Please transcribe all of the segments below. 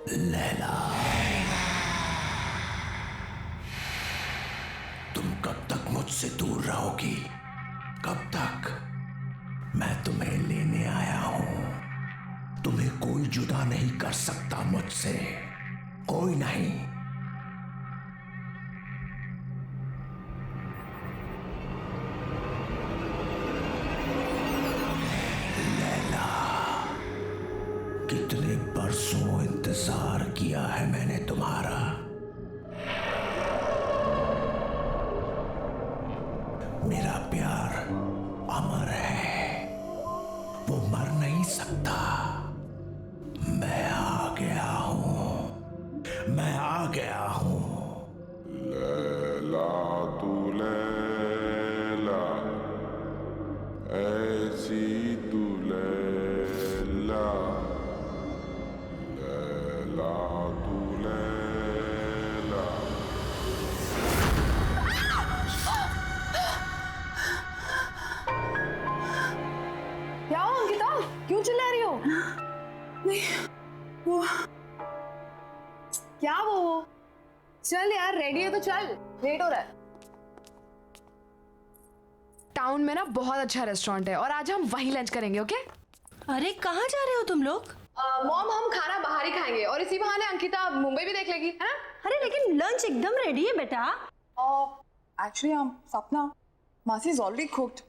लैला, तुम कब तक मुझसे दूर रहोगी? कब तक? मैं तुम्हें लेने आया हूं। तुम्हें कोई जुदा नहीं कर सकता मुझसे, कोई नहीं। लैला, कितने बरसों इंतजार किया है मैंने तुम्हारा। मेरा प्यार अमर है, वो मर नहीं सकता। मैं आ गया हूं, मैं आ गया हूं। लैला तू लैला, ऐसी तू लैला, लैला तू लैला। क्या हो अंकिता, क्यों चिल्ला रही हो? नहीं, वो क्या वो? चल यार, रेडी है तो चल, लेट हो रहा है। टाउन में ना बहुत अच्छा रेस्टोरेंट है और आज हम वहीं लंच करेंगे, ओके? अरे कहाँ जा रहे हो तुम लोग? मॉम, हम खाना बाहर ही खाएंगे और इसी बहाने अंकिता मुंबई भी देख लेगी, है ना? अरे लेकिन लंच एकदम रेडी है बेटा। एक्चुअली सपना, मासी इज ऑलरेडी कुक्ड।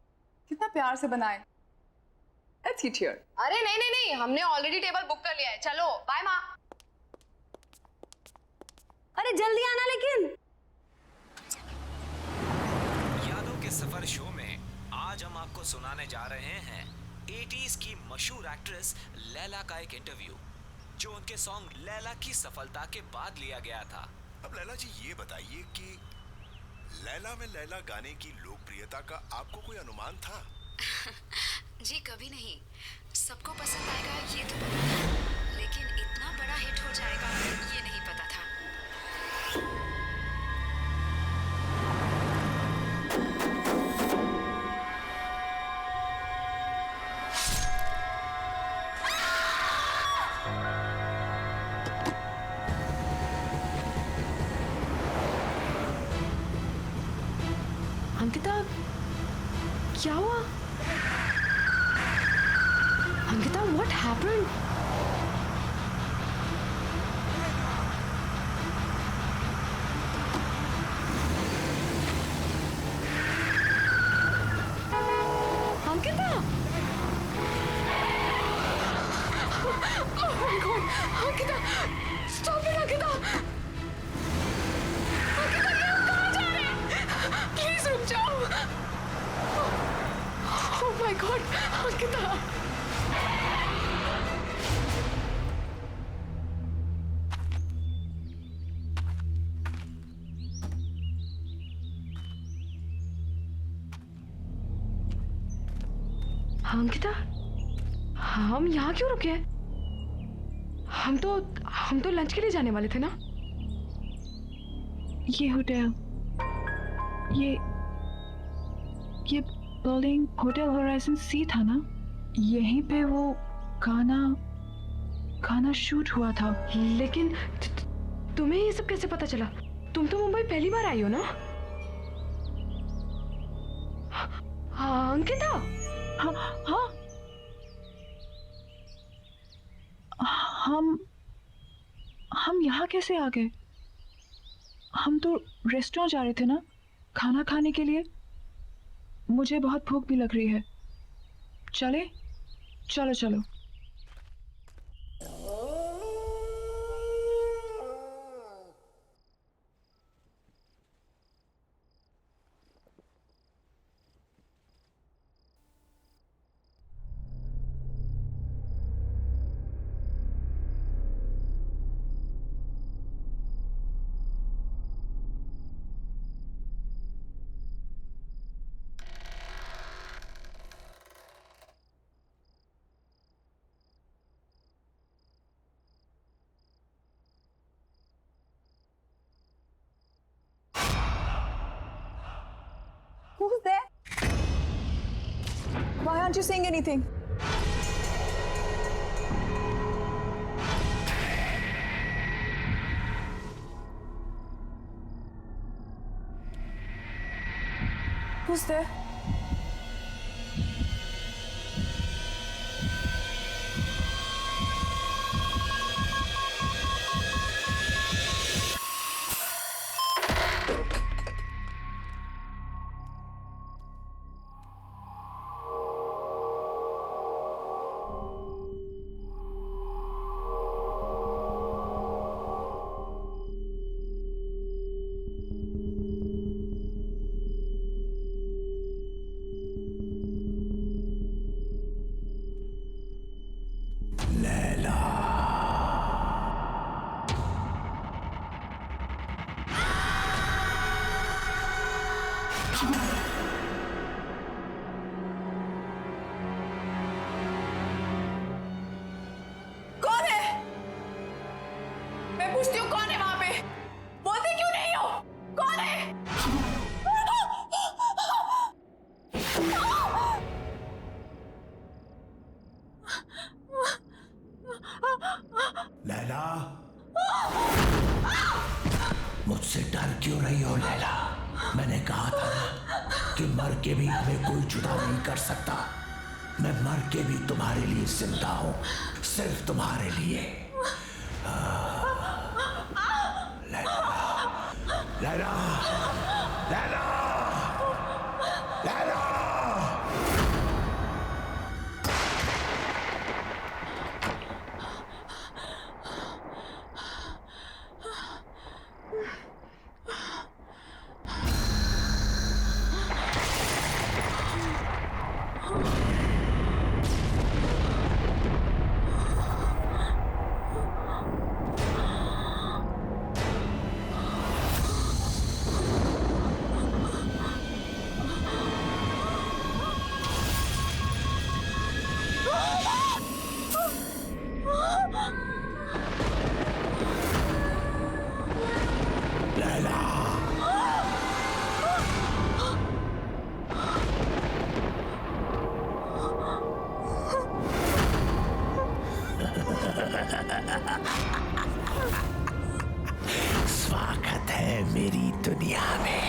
कितना प्यार से बनाए। Let's eat here. अरे नहीं नहीं नहीं, हमने ऑलरेडी टेबल बुक कर लिया है। चलो बाय माँ। अरे जल्दी आना लेकिन। यादों के सफर शो में आज हम आपको सुनाने जा रहे हैं 80s की मशहूर एक्ट्रेस लैला का एक इंटरव्यू, जो उनके सॉन्ग लैला की सफलता के बाद लिया गया था। अब लैला जी ये बताइए कि लैला में लैला गाने की लोकप्रियता का आपको कोई अनुमान था? जी कभी नहीं। सबको पसंद आएगा ये तो पता था, लेकिन इतना बड़ा हिट हो जाएगा ये नहीं पता था। अंकिता, क्या हुआ? Ankita, what happened? Ankita! Oh my God! Ankita! Stop it, Ankita! Ankita, ये हम कहाँ जा रहे हैं? Please रुक जाओ! Oh my God! Ankita! Ankita, हम यहाँ क्यों रुके? हम तो लंच के लिए जाने वाले थे ना? ये होटल, ये बिल्डिंग होटल होराइजन सी था ना? यहीं पे वो गाना शूट हुआ था। लेकिन तुम्हें ये सब कैसे पता चला? तुम तो मुंबई पहली बार आई हो ना? हाँ अंकिता। हाँ हाँ, हम यहाँ कैसे आ गए? हम तो रेस्टोरेंट जा रहे थे ना, खाना खाने के लिए। मुझे बहुत भूख भी लग रही है। चले? चलो चलो। Who's there? Why aren't you saying anything? Who's there? कौन है? मैं पूछती हूँ कौन है वहां पे? बोलते क्यों नहीं हो? कौन है? लैला, मुझसे डर क्यों रही हो लैला? मैंने कहा था ना कि मर के भी हमें कोई जुदा नहीं कर सकता। मैं मर के भी तुम्हारे लिए जिंदा हूं, सिर्फ तुम्हारे लिए। लैला, लैला, लैला, लैला। स्वागत है मेरी दुनिया में।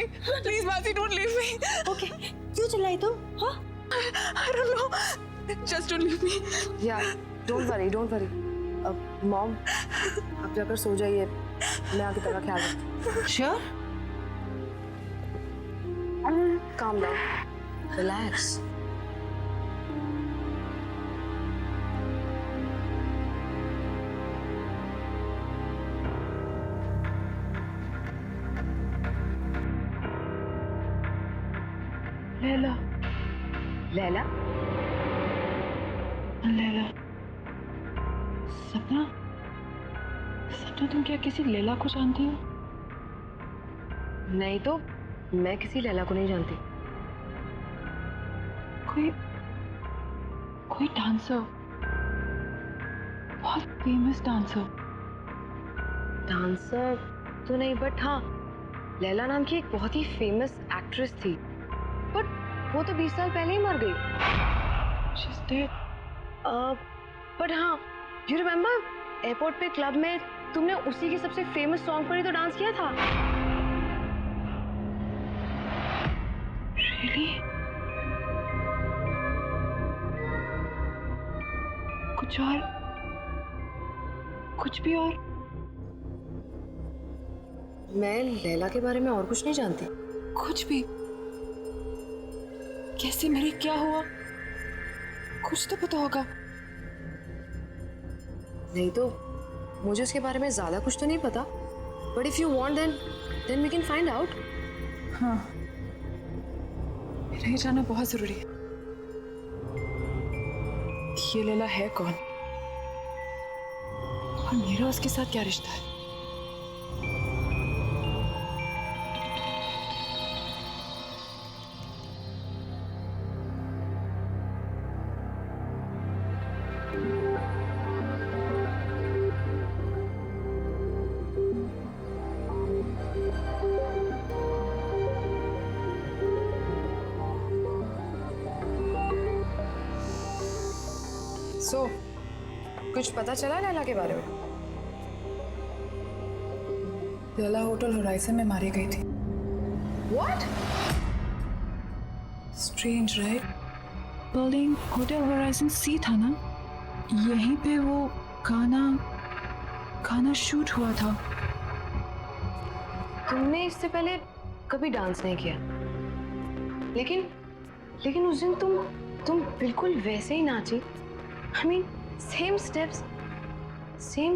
मी प्लीज मासी डोंट लीव मी ओके क्यों चिल्लाई तुम? हाँ I don't know just don't leave me या डोंट वरी अब मॉम आप जाकर सो जाइए, मैं आगे तेरा ख्याल रखती श्योर? हूँ। Calm down, relax. Laila Laila Laila सपना सपना तुम क्या किसी लैला को जानती हो? नहीं तो मैं किसी लैला को नहीं जानती। कोई कोई डांसर, बहुत फेमस डांसर। डांसर तो नहीं, बट हाँ लैला नाम की एक बहुत ही फेमस एक्ट्रेस थी, बट वो तो 20 साल पहले ही मर गई। She's dead. बट हाँ, यू रिमेम्बर एयरपोर्ट पे क्लब में तुमने उसी के सबसे फेमस सॉन्ग पर ही तो डांस किया था। Really? कुछ और, कुछ भी और? मैं लैला के बारे में और कुछ नहीं जानती। कुछ भी? कैसे मरी, क्या हुआ? कुछ तो पता होगा। नहीं तो मुझे उसके बारे में ज्यादा कुछ तो नहीं पता, but if you want then we can find out. हाँ, मेरा ये जानना बहुत जरूरी है कि ये लैला है कौन और मेरा उसके साथ क्या रिश्ता है। सो कुछ पता चला लैला के बारे में? लैला होटल होराइजन में मारी गई थी। What? Strange right? Building hotel horizon सी था ना, यहीं पे वो गाना शूट हुआ था। तुमने इससे पहले कभी डांस नहीं किया, लेकिन उस दिन तुम बिल्कुल वैसे ही नाची। I mean, सेम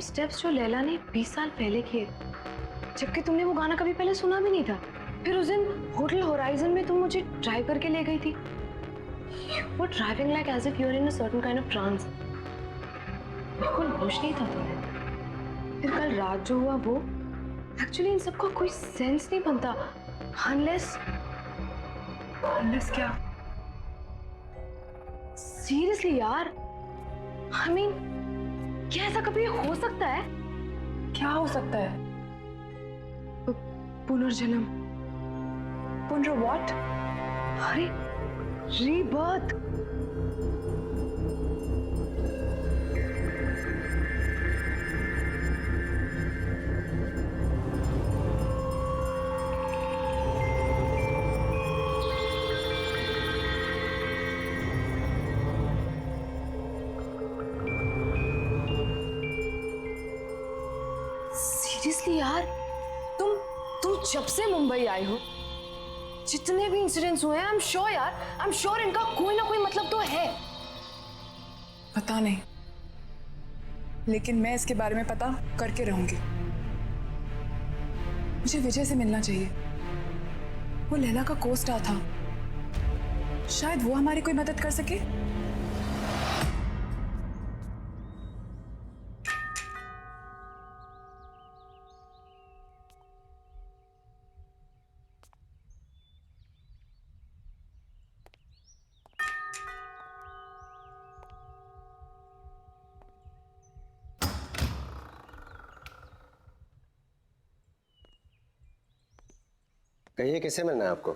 स्टेप्स जो लैला ने 20 साल पहले किए, जबकि तुमने वो गाना कभी पहले सुना भी नहीं था। फिर उस दिन होटल होराइजन में तुम मुझे ड्राइव करके ले गई थी। You were driving like as if you were in a certain kind of trance. बिल्कुल होश नहीं था तुम्हें। फिर कल रात जो हुआ वो, एक्चुअली इन सबका कोई सेंस नहीं बनता unless क्या? सीरियसली यार, I mean, क्या ऐसा कभी हो सकता है? क्या हो सकता है? पुनर्जन्म। व्हाट? अरे रीबर्थ। सीरियसली यार, तुम जब से मुंबई आई हो, जितने भी इंसिडेंट्स हुए हैं, आई एम श्योर इनका कोई ना कोई मतलब तो है। पता नहीं, लेकिन मैं इसके बारे में पता करके रहूंगी। मुझे विजय से मिलना चाहिए। वो लैला का को-स्टार था, शायद वो हमारी कोई मदद कर सके। कहिए किससे मिलना है आपको?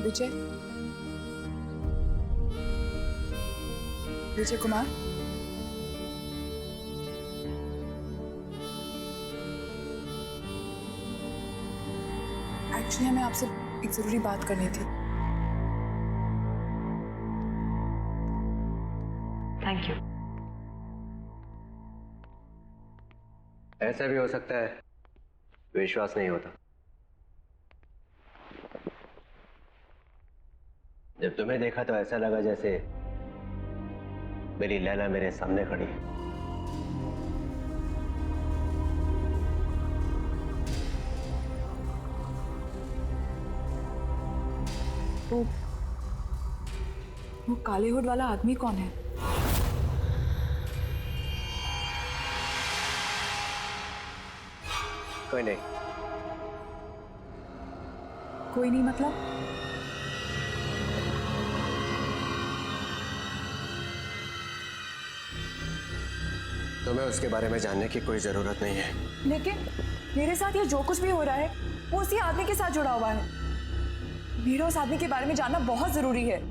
विजय, विजय कुमार, एक्चुअली हमें आपसे एक जरूरी बात करनी थी। Thank you. ऐसा भी हो सकता है विश्वास नहीं होता। जब तुम्हें देखा तो ऐसा लगा जैसे मेरी लैला मेरे सामने खड़ी है। वो काले हुड वाला आदमी कौन है? कोई नहीं। कोई नहीं मतलब? तुम्हें उसके बारे में जानने की कोई जरूरत नहीं है। लेकिन मेरे साथ ये जो कुछ भी हो रहा है वो उसी आदमी के साथ जुड़ा हुआ है। मेरा उस आदमी के बारे में जानना बहुत जरूरी है।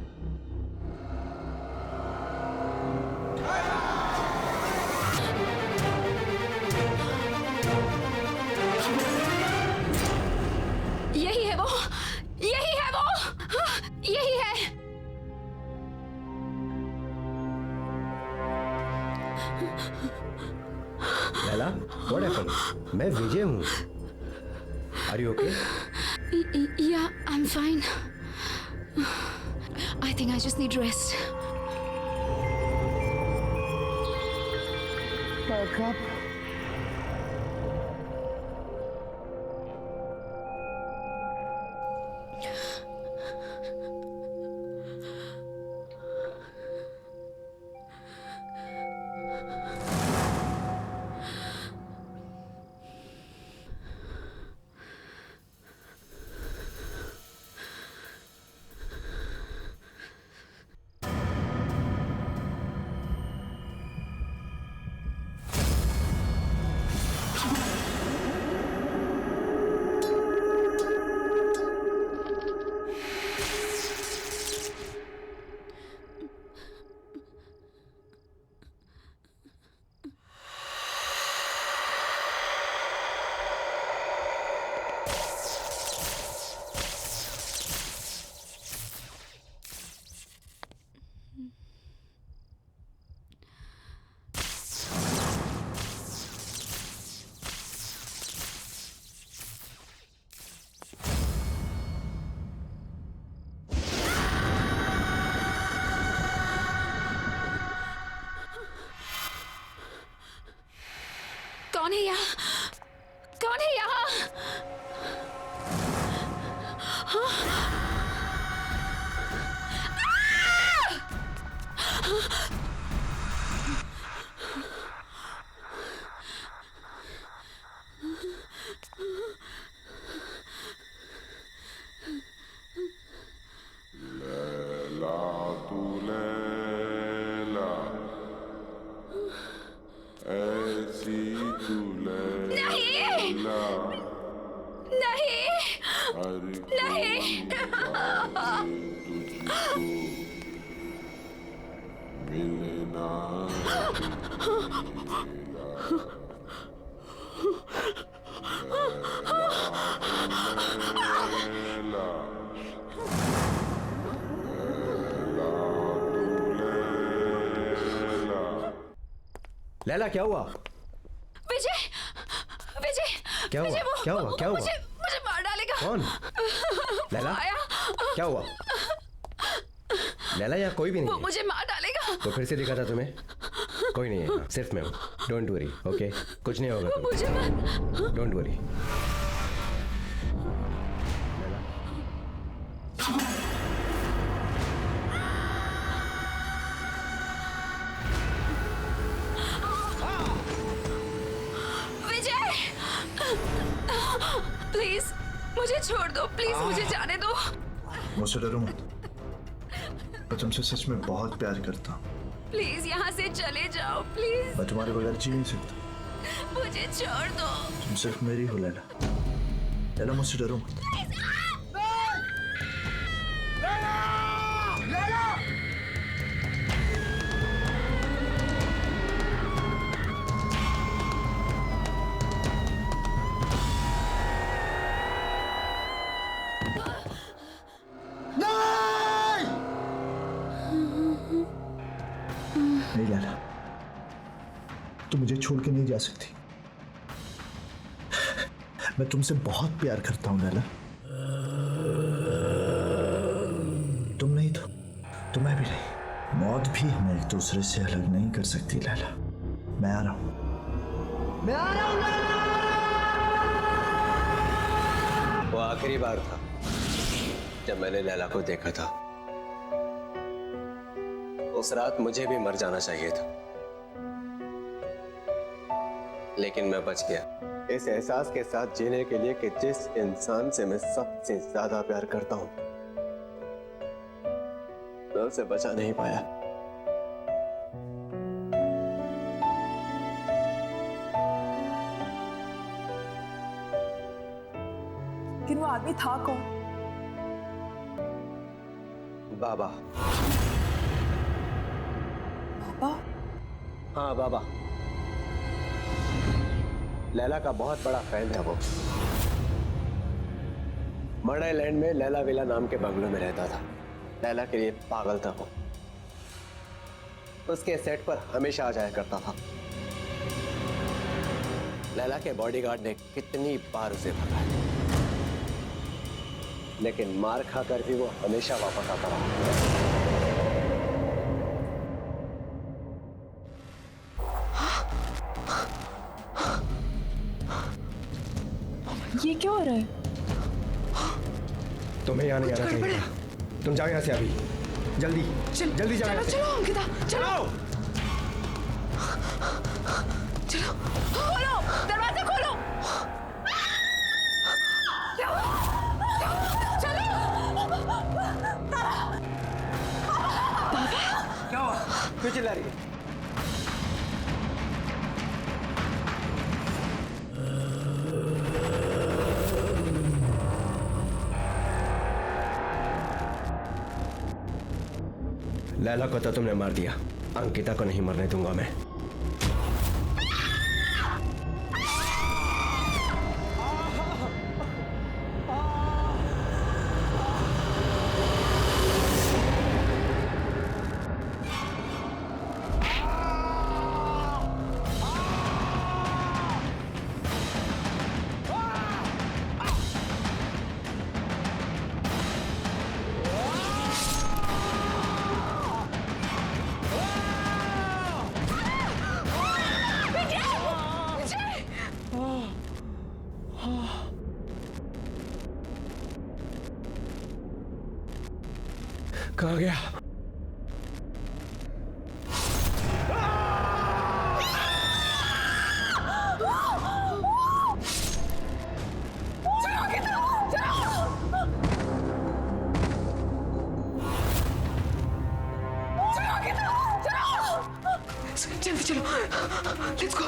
यही है वो, यही है वो, यही है। Laila, what happened? मैं विजय हूँ। Are you okay? Yeah, I'm fine. I think I just need rest. कौन है यहाँ? कौन है यहाँ? लैला तू लैला, ऐसी तू लैला, नहीं, हर नहीं। तुझको मिलना लैला, लैला क्या हुआ? विजय, विजय, क्या हुआ? विजय, क्या हुआ? क्या हुआ? मुझे मार डालेगा। कौन? लैला, आया। क्या हुआ? लैला यहाँ कोई भी वो नहीं है। मुझे मार डालेगा। तो फिर से दिखा था तुम्हें? कोई नहीं है, सिर्फ मैं हूँ। Don't worry, okay? कुछ नहीं होगा तुम्हें। मुझे मार। Don't worry. प्लीज मुझे छोड़ दो, प्लीज मुझे जाने दो। मुझसे डरो मत, मैं तुमसे सच में बहुत प्यार करता हूँ। प्लीज यहाँ से चले जाओ, प्लीज। मैं तुम्हारे बगैर जी नहीं सकता। मुझे छोड़ दो। तुम सिर्फ मेरी हो लैला। लैला मुझसे डरो मत। तुम मुझे छोड़ के नहीं जा सकती। मैं तुमसे बहुत प्यार करता हूं लैला। तुम नहीं तो मैं भी नहीं। मौत भी हमें एक दूसरे से अलग नहीं कर सकती लैला। मैं आ रहा हूं। वो आखिरी बार था जब मैंने लैला को देखा था। उस रात मुझे भी मर जाना चाहिए था, लेकिन मैं बच गया इस एहसास के साथ जीने के लिए कि जिस इंसान से मैं सबसे ज्यादा प्यार करता हूं, मैं उसे बचा नहीं पाया। लेकिन वो आदमी था कौन? बाबा। बाबा? हाँ बाबा। लैला का बहुत बड़ा फैन था वो। मर्डरलैंड में लैला विला नाम के बंगलों में रहता था। लैला के लिए पागल था वो। उसके सेट पर हमेशा आ जाया करता था। लैला के बॉडीगार्ड ने कितनी बार उसे भगाया, लेकिन मार खाकर भी वो हमेशा वापस आता रहा। ये क्या हो रहा है? तुम्हें यहाँ नहीं आना चाहिए था। तुम जाओ यहाँ से अभी, जल्दी जल्दी जाओ यहाँ से। चलो अंकिता, चलो चलो, खोलो दरवाजा, खोलो। क्या हुआ? क्यों चिल्ला रही है? लैला को तो तुमने मार दिया, अंकिता को नहीं मरने दूंगा मैं। कहाँ गया? जल्दी चलो, लेट्स गो।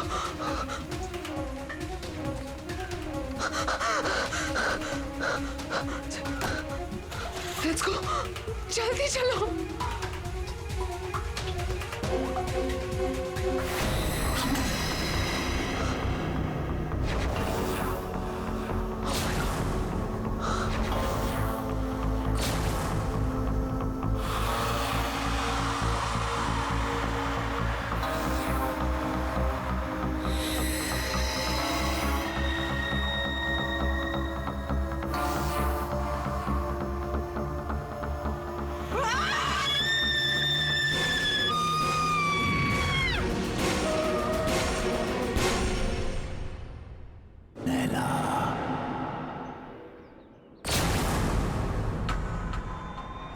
लेट्स गो, जल्दी चलो।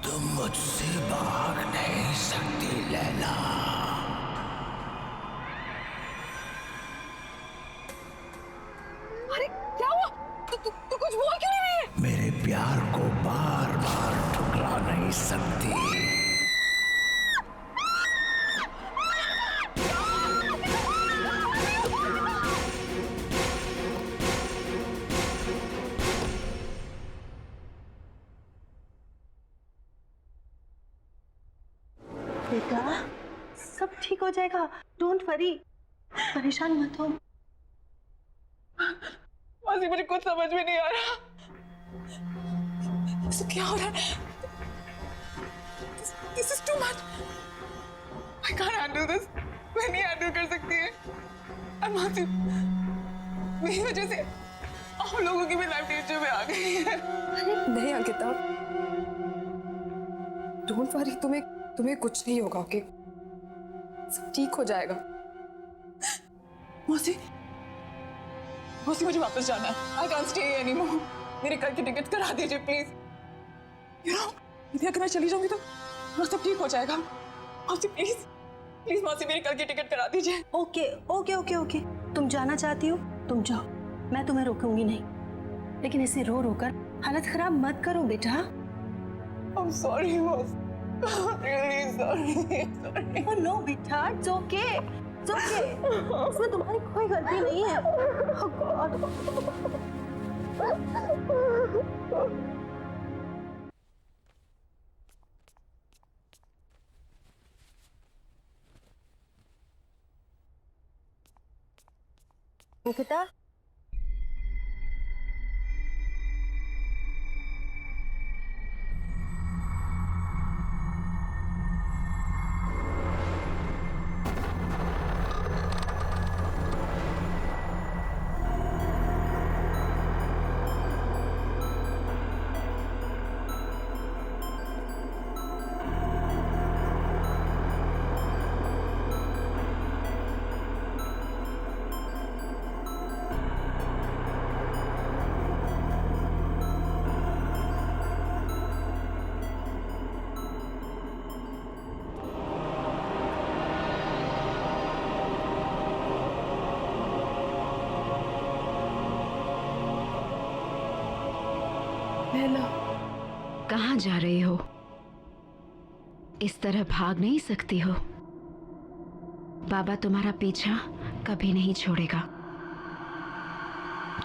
तुम मुझसे भाग नहीं सकती लैला। अरे क्या हुआ? तू कुछ बोल क्यों नहीं रही है? मेरे प्यार को बार बार ठुकरा नहीं सकती। बेटा सब ठीक हो जाएगा, डोंट वरी, परेशान मत हो। मासी मुझे कुछ समझ में नहीं आ रहा। इसे क्या हो रहा है? This is too much. I can't handle this. मैं नहीं हैंडल कर सकती है। मासी, मेरी वजह से आप लोगों की भी लाइफ डेंजर में आ गई है। नहीं अंकिता, डोंट वरी, तुम्हें कुछ नहीं होगा, ओके? सब ठीक हो जाएगा। मौसी, मौसी मुझे वापस जाना है। I can't stay anymore. मेरे कल की टिकट करा दीजिए प्लीज। यू नो, यदि अगर मैं चली जाऊंगी तो सब ठीक हो जाएगा। मौसी प्लीज, प्लीज मौसी, मेरी कल की टिकट करा दीजिए। ओके ओके ओके ओके, तुम जाना चाहती हो तुम जाओ, मैं तुम्हें रोकूंगी नहीं, लेकिन इसे रो रो कर हालत खराब मत करो बेटा। I'm sorry, boss. Really sorry. Oh no, बेटा, it's okay. It's okay. इसमें तुम्हारी कोई गलती नहीं है। Oh God. अंकिता, कहाँ जा रही हो? इस तरह भाग नहीं सकती हो। बाबा तुम्हारा पीछा कभी नहीं छोड़ेगा।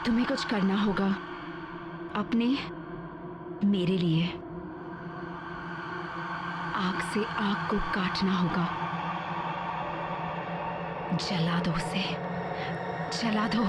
तुम्हें कुछ करना होगा अपने, मेरे लिए। आग से आग को काटना होगा। जला दो उसे, जला दो।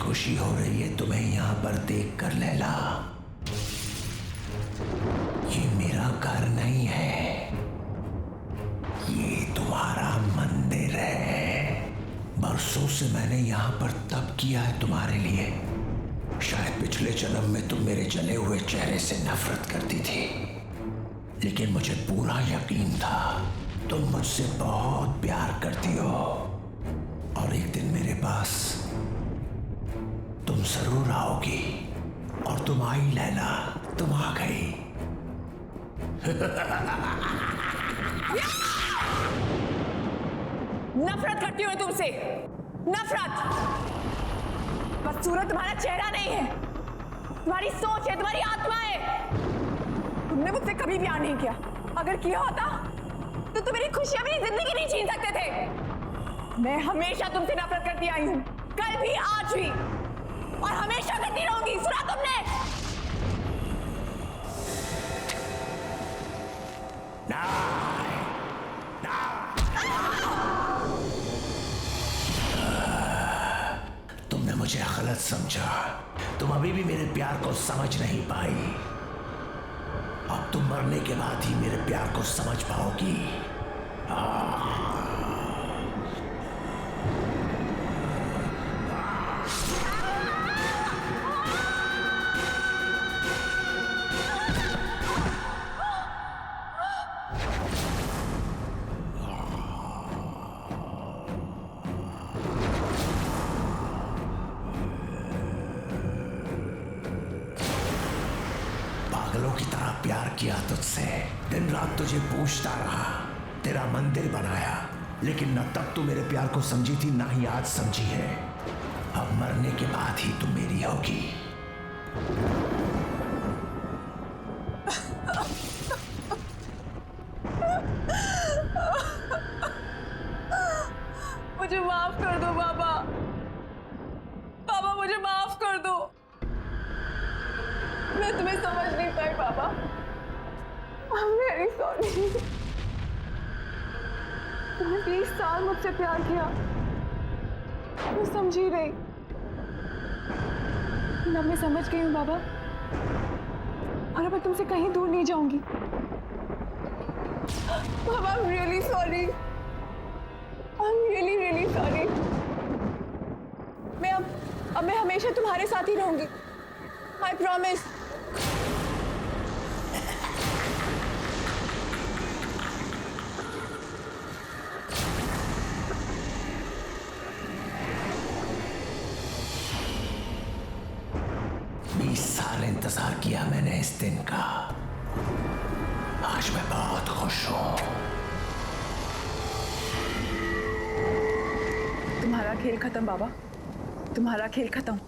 खुशी हो रही है तुम्हें यहाँ पर देखकर लैला। ये मेरा घर नहीं है, ये तुम्हारा मंदिर है। बरसों से मैंने यहाँ पर तप किया है तुम्हारे लिए। शायद पिछले जन्म में तुम मेरे जले हुए चेहरे से नफरत करती थी, लेकिन मुझे पूरा यकीन था तुम मुझसे बहुत प्यार करती हो और एक दिन मेरे पास तुम जरूर आओगी। और तुम आई लैला, तुम आ गई। नफरत करती हूँ तुमसे, नफरत। बस सूरत तुम्हारा चेहरा नहीं है, तुम्हारी सोच है, तुम्हारी आत्मा है। तुमने मुझसे कभी प्यार नहीं किया। अगर किया होता तो तुम मेरी खुशी, मेरी जिंदगी नहीं छीन सकते थे। मैं हमेशा तुमसे नफरत करती आई हूँ, कल भी, आज भी, और हमेशा करती रहूंगी। सुना तुमने? तुमने मुझे गलत समझा। तुम अभी भी मेरे प्यार को समझ नहीं पाई। अब तुम मरने के बाद ही मेरे प्यार को समझ पाओगी। पागलों की तरह प्यार किया तुझसे, दिन रात तुझे पूछता रहा, तेरा मंदिर बनाया, लेकिन न तब तू मेरे प्यार को समझी थी, ना ही आज समझी है। अब मरने के बाद ही तुम मेरी होगी। मुझे माफ कर दो बाबा। बाबा मुझे माफ कर दो। मैं तुम्हें समझ नहीं पाई बाबा। I'm very sorry। तुमने 20 साल मुझसे प्यार किया, मैं समझी नहीं। अब मैं समझ गई हूँ बाबा, और अब मैं तुमसे कहीं दूर नहीं जाऊंगी। बाबा I'm really sorry। I'm really really sorry। मैं हमेशा तुम्हारे साथ ही रहूंगी। I promise। इंतजार किया मैंने इस दिन का। आज मैं बहुत खुश हूं। तुम्हारा खेल खत्म बाबा, तुम्हारा खेल खत्म।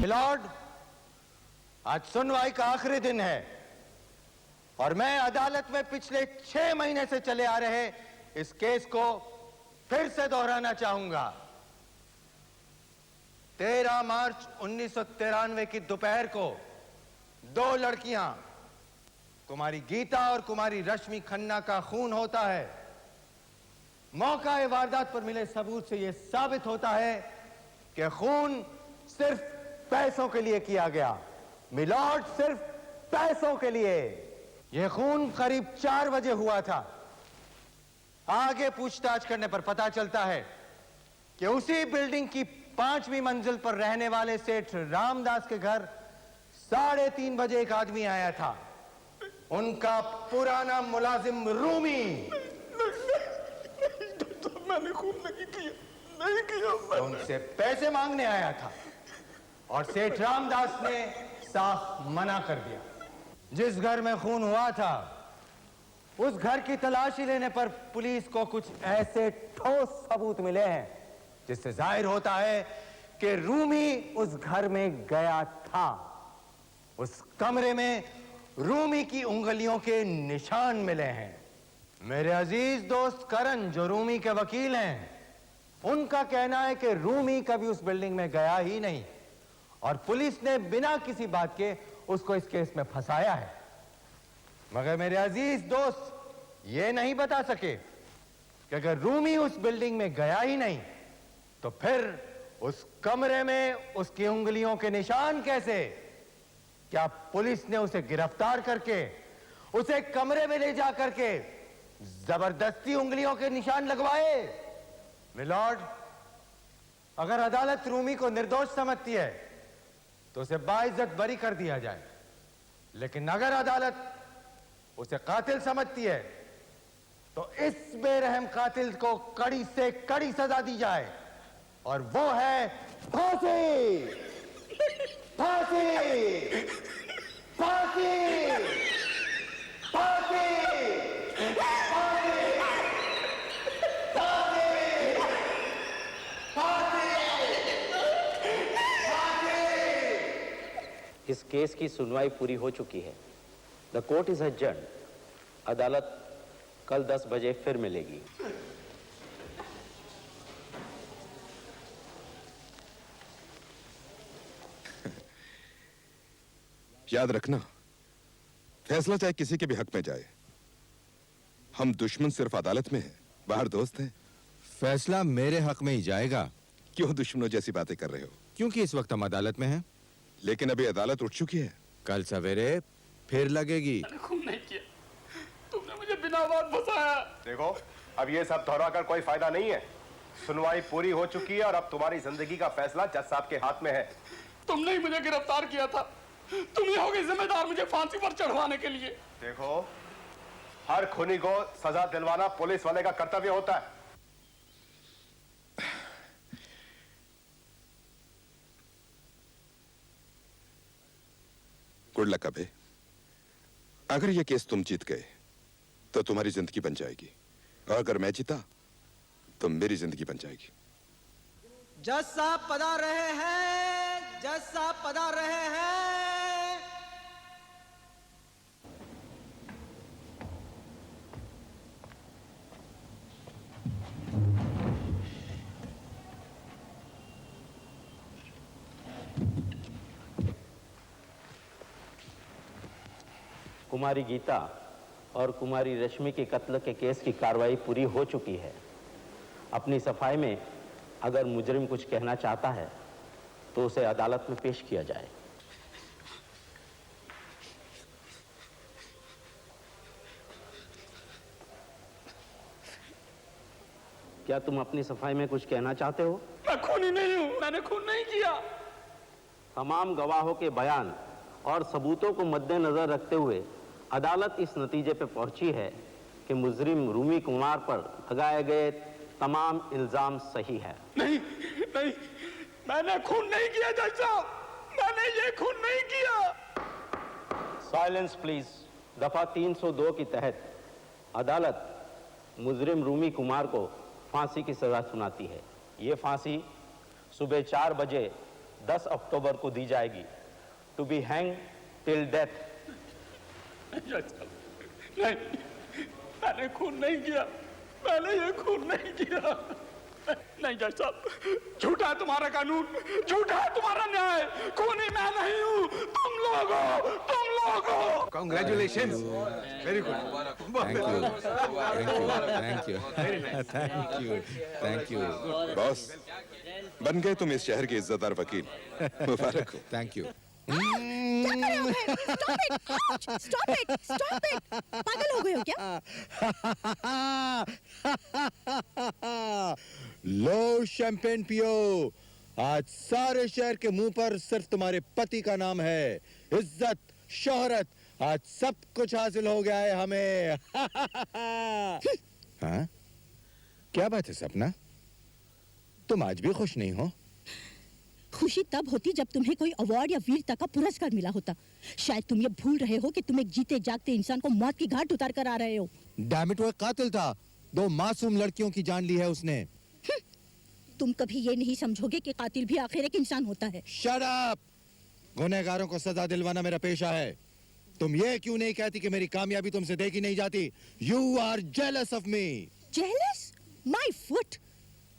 मिलॉर्ड, आज सुनवाई का आखिरी दिन है और मैं अदालत में पिछले 6 महीने से चले आ रहे इस केस को फिर से दोहराना चाहूंगा। 13 मार्च 1993 की दोपहर को 2 लड़कियां, कुमारी गीता और कुमारी रश्मि खन्ना का खून होता है। मौका वारदात पर मिले सबूत से यह साबित होता है कि खून सिर्फ पैसों के लिए किया गया। मिलॉर्ड, सिर्फ पैसों के लिए। यह खून करीब 4 बजे हुआ था। आगे पूछताछ करने पर पता चलता है कि उसी बिल्डिंग की 5वीं मंजिल पर रहने वाले सेठ रामदास के घर 3:30 बजे एक आदमी आया था। उनका पुराना मुलाजिम रूमी। मैंने खून नहीं किया, नहीं किया। उनसे पैसे मांगने आया था और सेठ रामदास ने साफ मना कर दिया। जिस घर में खून हुआ था उस घर की तलाशी लेने पर पुलिस को कुछ ऐसे ठोस सबूत मिले हैं जिससे जाहिर होता है कि रूमी उस घर में गया था। उस कमरे में रूमी की उंगलियों के निशान मिले हैं। मेरे अजीज दोस्त करण, जो रूमी के वकील हैं, उनका कहना है कि रूमी कभी उस बिल्डिंग में गया ही नहीं और पुलिस ने बिना किसी बात के उसको इस केस में फंसाया है। मगर मेरे अजीज दोस्त ये नहीं बता सके कि अगर रूमी उस बिल्डिंग में गया ही नहीं तो फिर उस कमरे में उसकी उंगलियों के निशान कैसे? क्या पुलिस ने उसे गिरफ्तार करके उसे कमरे में ले जा करके जबरदस्ती उंगलियों के निशान लगवाए? मिलॉर्ड, अगर अदालत रूमी को निर्दोष समझती है तो उसे बाइज्जत बरी कर दिया जाए, लेकिन अगर अदालत उसे कातिल समझती है तो इस बेरहम कातिल को कड़ी से कड़ी सजा दी जाए, और वो है फांसी। फांसी, फांसी, फांसी, इस केस की सुनवाई पूरी हो चुकी है। The court is adjourned. अदालत कल 10 बजे फिर मिलेगी। याद रखना, फैसला चाहे किसी के भी हक में जाए, हम दुश्मन सिर्फ अदालत में हैं, बाहर दोस्त हैं। फैसला मेरे हक में ही जाएगा। क्यों दुश्मनों जैसी बातें कर रहे हो? क्योंकि इस वक्त हम अदालत में हैं। लेकिन अभी अदालत उठ चुकी है। कल सवेरे फिर लगेगी। खून नहीं किया, तुमने मुझे बिना बात फंसाया। देखो, अब ये सब दोहरा कर कोई फायदा नहीं है। सुनवाई पूरी हो चुकी है और अब तुम्हारी जिंदगी का फैसला जज साहब के हाथ में है। तुमने ही मुझे गिरफ्तार किया था, तुम ही होगे जिम्मेदार मुझे फांसी पर चढ़वाने के लिए। देखो, हर खूनी को सजा दिलवाना पुलिस वाले का कर्तव्य होता है। गुड लक अबे। अगर ये केस तुम जीत गए तो तुम्हारी जिंदगी बन जाएगी, और अगर मैं जीता तो मेरी जिंदगी बन जाएगी। जज साहब पधार रहे हैं, जज साहब पधार रहे हैं। कुमारी गीता और कुमारी रश्मि के कत्ल के केस की कार्रवाई पूरी हो चुकी है। अपनी सफाई में अगर मुजरिम कुछ कहना चाहता है तो उसे अदालत में पेश किया जाए। क्या तुम अपनी सफाई में कुछ कहना चाहते हो? मैं खूनी नहीं हूं, मैंने खून नहीं किया। तमाम गवाहों के बयान और सबूतों को मद्देनजर रखते हुए अदालत इस नतीजे पर पहुंची है कि मुजरिम रूमी कुमार पर लगाए गए तमाम इल्जाम सही है। नहीं नहीं, मैंने खून नहीं किया जज साहब, मैंने ये खून नहीं किया। Silence please. दफा 302 के तहत अदालत मुजरिम रूमी कुमार को फांसी की सजा सुनाती है। ये फांसी सुबह 4 बजे 10 अक्टूबर को दी जाएगी। To be hang till death. नहीं, मैंने खून नहीं किया, मैंने ये खून नहीं किया। नहीं जज साहब, झूठा है तुम्हारा कानून, झूठा है तुम्हारा न्याय। खूनी मैं नहीं हूँ, तुम लोग हो, तुम लोग हो। Congratulations, very good. Thank you, thank you, thank you, thank you. Boss, बन गए तुम इस शहर के इज्जतदार वकील। मुबारक हो। Thank you. क्या कर रहे हो भाई? Stop it! Ouch! Stop it! Stop it! पागल हो गए हो क्या? लो शैंपेन पियो। आज सारे शहर के मुंह पर सिर्फ तुम्हारे पति का नाम है। इज्जत, शोहरत, आज सब कुछ हासिल हो गया है हमें। हाँ? क्या बात है सपना? तुम आज भी खुश नहीं हो? खुशी तब होती जब तुम्हें कोई अवार्ड या वीरता का पुरस्कार मिला होता। शायद तुम ये भूल रहे हो कि तुम एक जीते जागते इंसान को मौत की घाट उतार कर आ रहे हो। डैम इट, वो एक कातिल था। 2 मासूम लड़कियों की जान ली है उसने। तुम कभी ये नहीं समझोगे कि कातिल भी आखिर एक इंसान होता है। Shut up! गुनहगारों को सजा दिलवाना मेरा पेशा है। तुम ये क्यों नहीं कहती कि मेरी कामयाबी तुमसे देखी नहीं जाती? You are jealous of me. Jealous? My foot.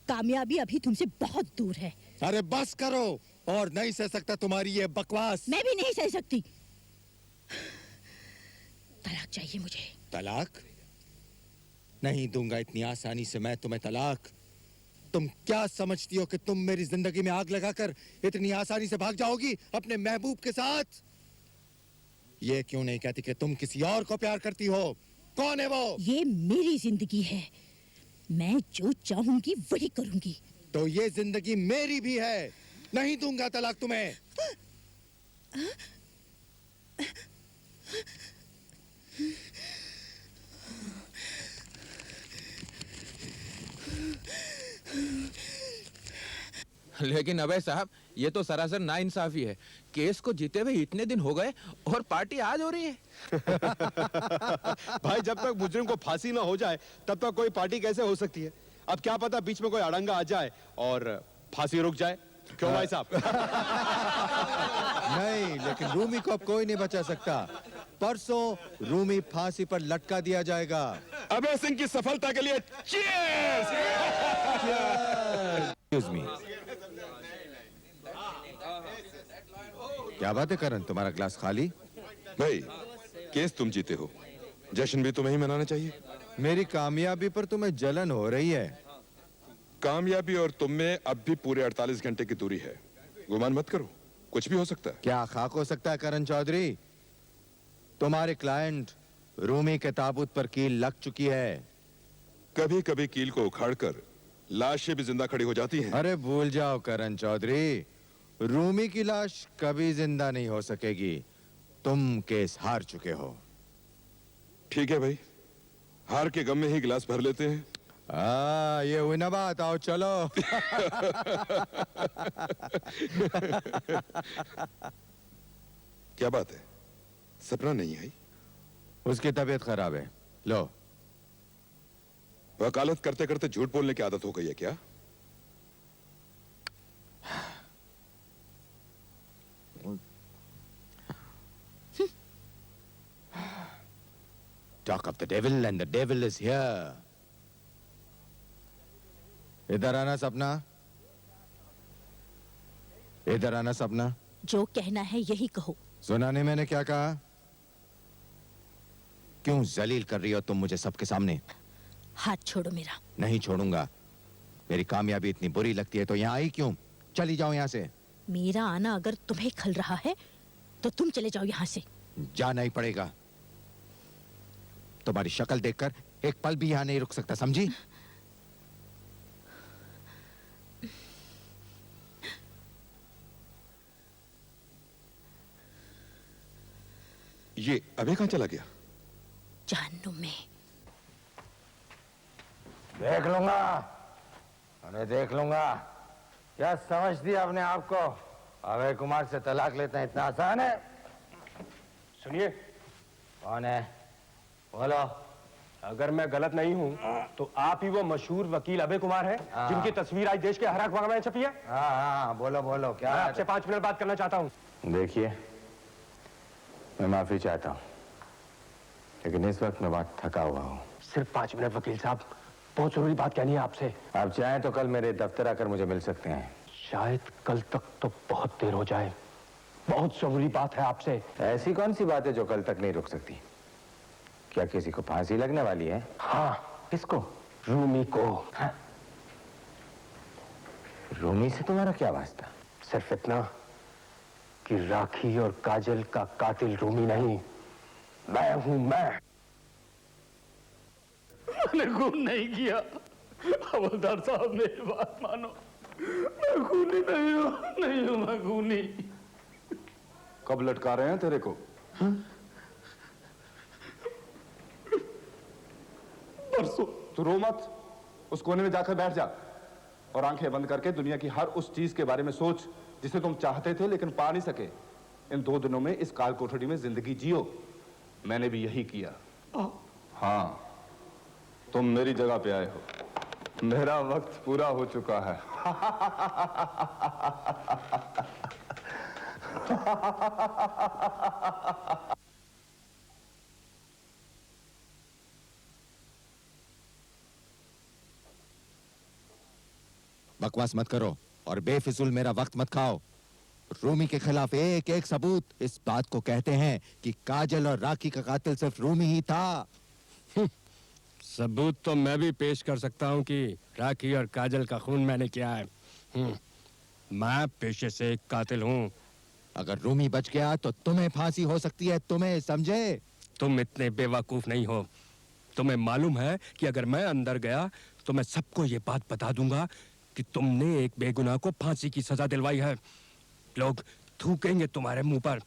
कामयाबी अभी तुमसे बहुत दूर है। अरे बस करो, और नहीं सह सकता तुम्हारी ये बकवास। मैं भी नहीं सह सकती। तलाक चाहिए मुझे। तलाक? नहीं दूंगा इतनी आसानी से मैं तुम्हें तलाक। तुम क्या समझती हो कि तुम मेरी जिंदगी में आग लगाकर इतनी आसानी से भाग जाओगी अपने महबूब के साथ? ये क्यों नहीं कहती कि तुम किसी और को प्यार करती हो? कौन है वो? ये मेरी जिंदगी है, मैं जो चाहूंगी वही करूंगी। तो ये जिंदगी मेरी भी है। नहीं दूंगा तलाक तुम्हें। लेकिन अबे साहब, ये तो सरासर नाइंसाफी है। केस को जीते हुए इतने दिन हो गए और पार्टी आज हो रही है। भाई, जब तक मुजरिम को फांसी ना हो जाए तब तक कोई पार्टी कैसे हो सकती है? अब क्या पता बीच में कोई अड़ंगा आ जाए और फांसी रुक जाए। क्यों भाई साहब? नहीं, लेकिन रूमी को अब कोई नहीं बचा सकता। परसों रूमी फांसी पर लटका दिया जाएगा। अबे सिंह की सफलता के लिए चीयर्स! Excuse me. क्या बात है करण, तुम्हारा ग्लास खाली? भाई, केस तुम जीते हो, जश्न भी तुम्हें ही मनाना चाहिए। मेरी कामयाबी पर तुम्हें जलन हो रही है। कामयाबी और तुम में अब भी पूरे 48 घंटे की दूरी है। गुमान मत करो, कुछ भी हो सकता है। क्या खाक हो सकता है करण चौधरी? तुम्हारे क्लाइंट रूमी के ताबूत पर कील लग चुकी है। कभी कभी कील को उखाड़कर लाशें भी जिंदा खड़ी हो जाती हैं। अरे भूल जाओ करण चौधरी, रूमी की लाश कभी जिंदा नहीं हो सकेगी। तुम केस हार चुके हो। ठीक है भाई, हार के गम में ही गिलास भर लेते हैं। ये हुई ना बात, आओ चलो। क्या बात है, सपना नहीं आई? उसकी तबीयत खराब है। लो। वकालत करते करते झूठ बोलने की आदत हो गई है क्या? Talk of the devil and the devil is here. इधर आना सपना, इधर आना सपना। जो कहना है यही कहो। सुना नहीं मैंने क्या कहा? क्यों जलील कर रही हो तुम मुझे सबके सामने? हाथ छोड़ो मेरा। नहीं छोड़ूंगा। मेरी कामयाबी इतनी बुरी लगती है तो यहाँ आई क्यों? चली जाओ यहाँ से। मेरा आना अगर तुम्हें खल रहा है तो तुम चले जाओ यहाँ से। जाना ही पड़ेगा। तुम्हारी शक्ल देखकर एक पल भी यहाँ नहीं रुक सकता, समझी? ये अबे कहाँ चला गया? जहन्नुम में। देख लूंगा, अरे देख लूंगा। क्या समझती है अपने आप को? अभय कुमार से तलाक लेना इतना आसान है? सुनिए। कौन है? बोलो। अगर मैं गलत नहीं हूँ तो आप ही वो मशहूर वकील अभय कुमार हैं जिनकी तस्वीर आज देश के हर अखबार में छपी है? हाँ, बोलो बोलो। क्या? मैं आपसे 5 मिनट बात करना चाहता हूँ। देखिए, मैं माफी चाहता हूँ, लेकिन इस वक्त मैं बहुत थका हुआ हूँ। सिर्फ 5 मिनट वकील साहब, बहुत जरूरी बात कहनी है आपसे। आप चाहें तो कल मेरे दफ्तर आकर मुझे मिल सकते हैं। शायद कल तक तो बहुत देर हो जाए। बहुत जरूरी बात है आपसे। ऐसी कौन सी बात है जो कल तक नहीं रुक सकती? क्या किसी को फांसी लगने वाली है? हाँ। किसको? रूमी को। हाँ? रूमी से तुम्हारा क्या वास्ता? सिर्फ इतना कि राखी और काजल का कातिल रूमी नहीं, मैं हूं। मैंने खून नहीं किया। हवलदार साहब, मेरी बात मानो। मैं खूनी नहीं हूं, मैं खूनी। कब लटका रहे हैं तेरे को? परसों। तू रो मत, उस कोने में जाकर बैठ जा और आंखें बंद करके दुनिया की हर उस चीज के बारे में सोच जिसे तुम चाहते थे लेकिन पा नहीं सके। इन 2 दिनों में इस काल कोठरी में जिंदगी जियो। मैंने भी यही किया। हाँ, तुम मेरी जगह पे आए हो। मेरा वक्त पूरा हो चुका है। बकवास मत करो और बेफिजूल मेरा वक्त मत खाओ। रूमी के खिलाफ एक एक सबूत इस बात को कहते हैं कि काजल और राखी का कातिल सिर्फ रूमी ही था। सबूत तो मैं भी पेश कर सकता हूँ कि राखी और काजल का खून मैंने किया है। मैं पेशे से एक कातिल हूँ। अगर रूमी बच गया तो तुम्हें फांसी हो सकती है, तुम्हें समझे? तुम इतने बेवकूफ नहीं हो। तुम्हें मालूम है कि अगर मैं अंदर गया तो मैं सबको ये बात बता दूंगा कि तुमने एक बेगुनाह को फांसी की सजा दिलवाई है। लोग थूकेंगे तुम्हारे मुंह पर।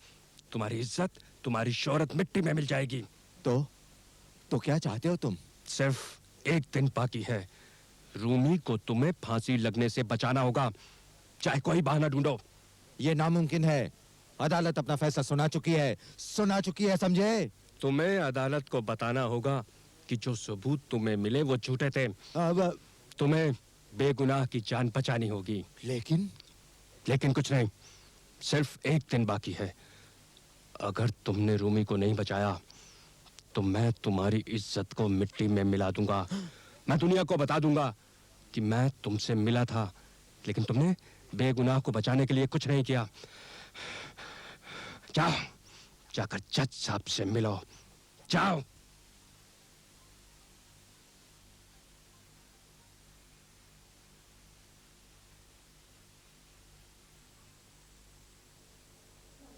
तुम्हारी इज्जत, तुम्हारी शोहरत मिट्टी में मिल जाएगी। तो क्या चाहते हो तुम? सिर्फ एक दिन बाकी है। रूमी को तुम्हें फांसी लगने से बचाना होगा। चाहे कोई बहाना ढूंढो। ये नामुमकिन है। अदालत अपना फैसला सुना चुकी है, समझे? तुम्हें अदालत को बताना होगा कि जो सबूत तुम्हें मिले वो झूठे थे। अब तुम्हें बेगुनाह की जान बचानी होगी। लेकिन कुछ नहीं, सिर्फ एक दिन बाकी है। अगर तुमने रूमी को नहीं बचाया तो मैं तुम्हारी इज्जत को मिट्टी में मिला दूंगा। मैं दुनिया को बता दूंगा कि मैं तुमसे मिला था, लेकिन तुमने बेगुनाह को बचाने के लिए कुछ नहीं किया। जाओ, जाकर जज साहब से मिलो, जाओ।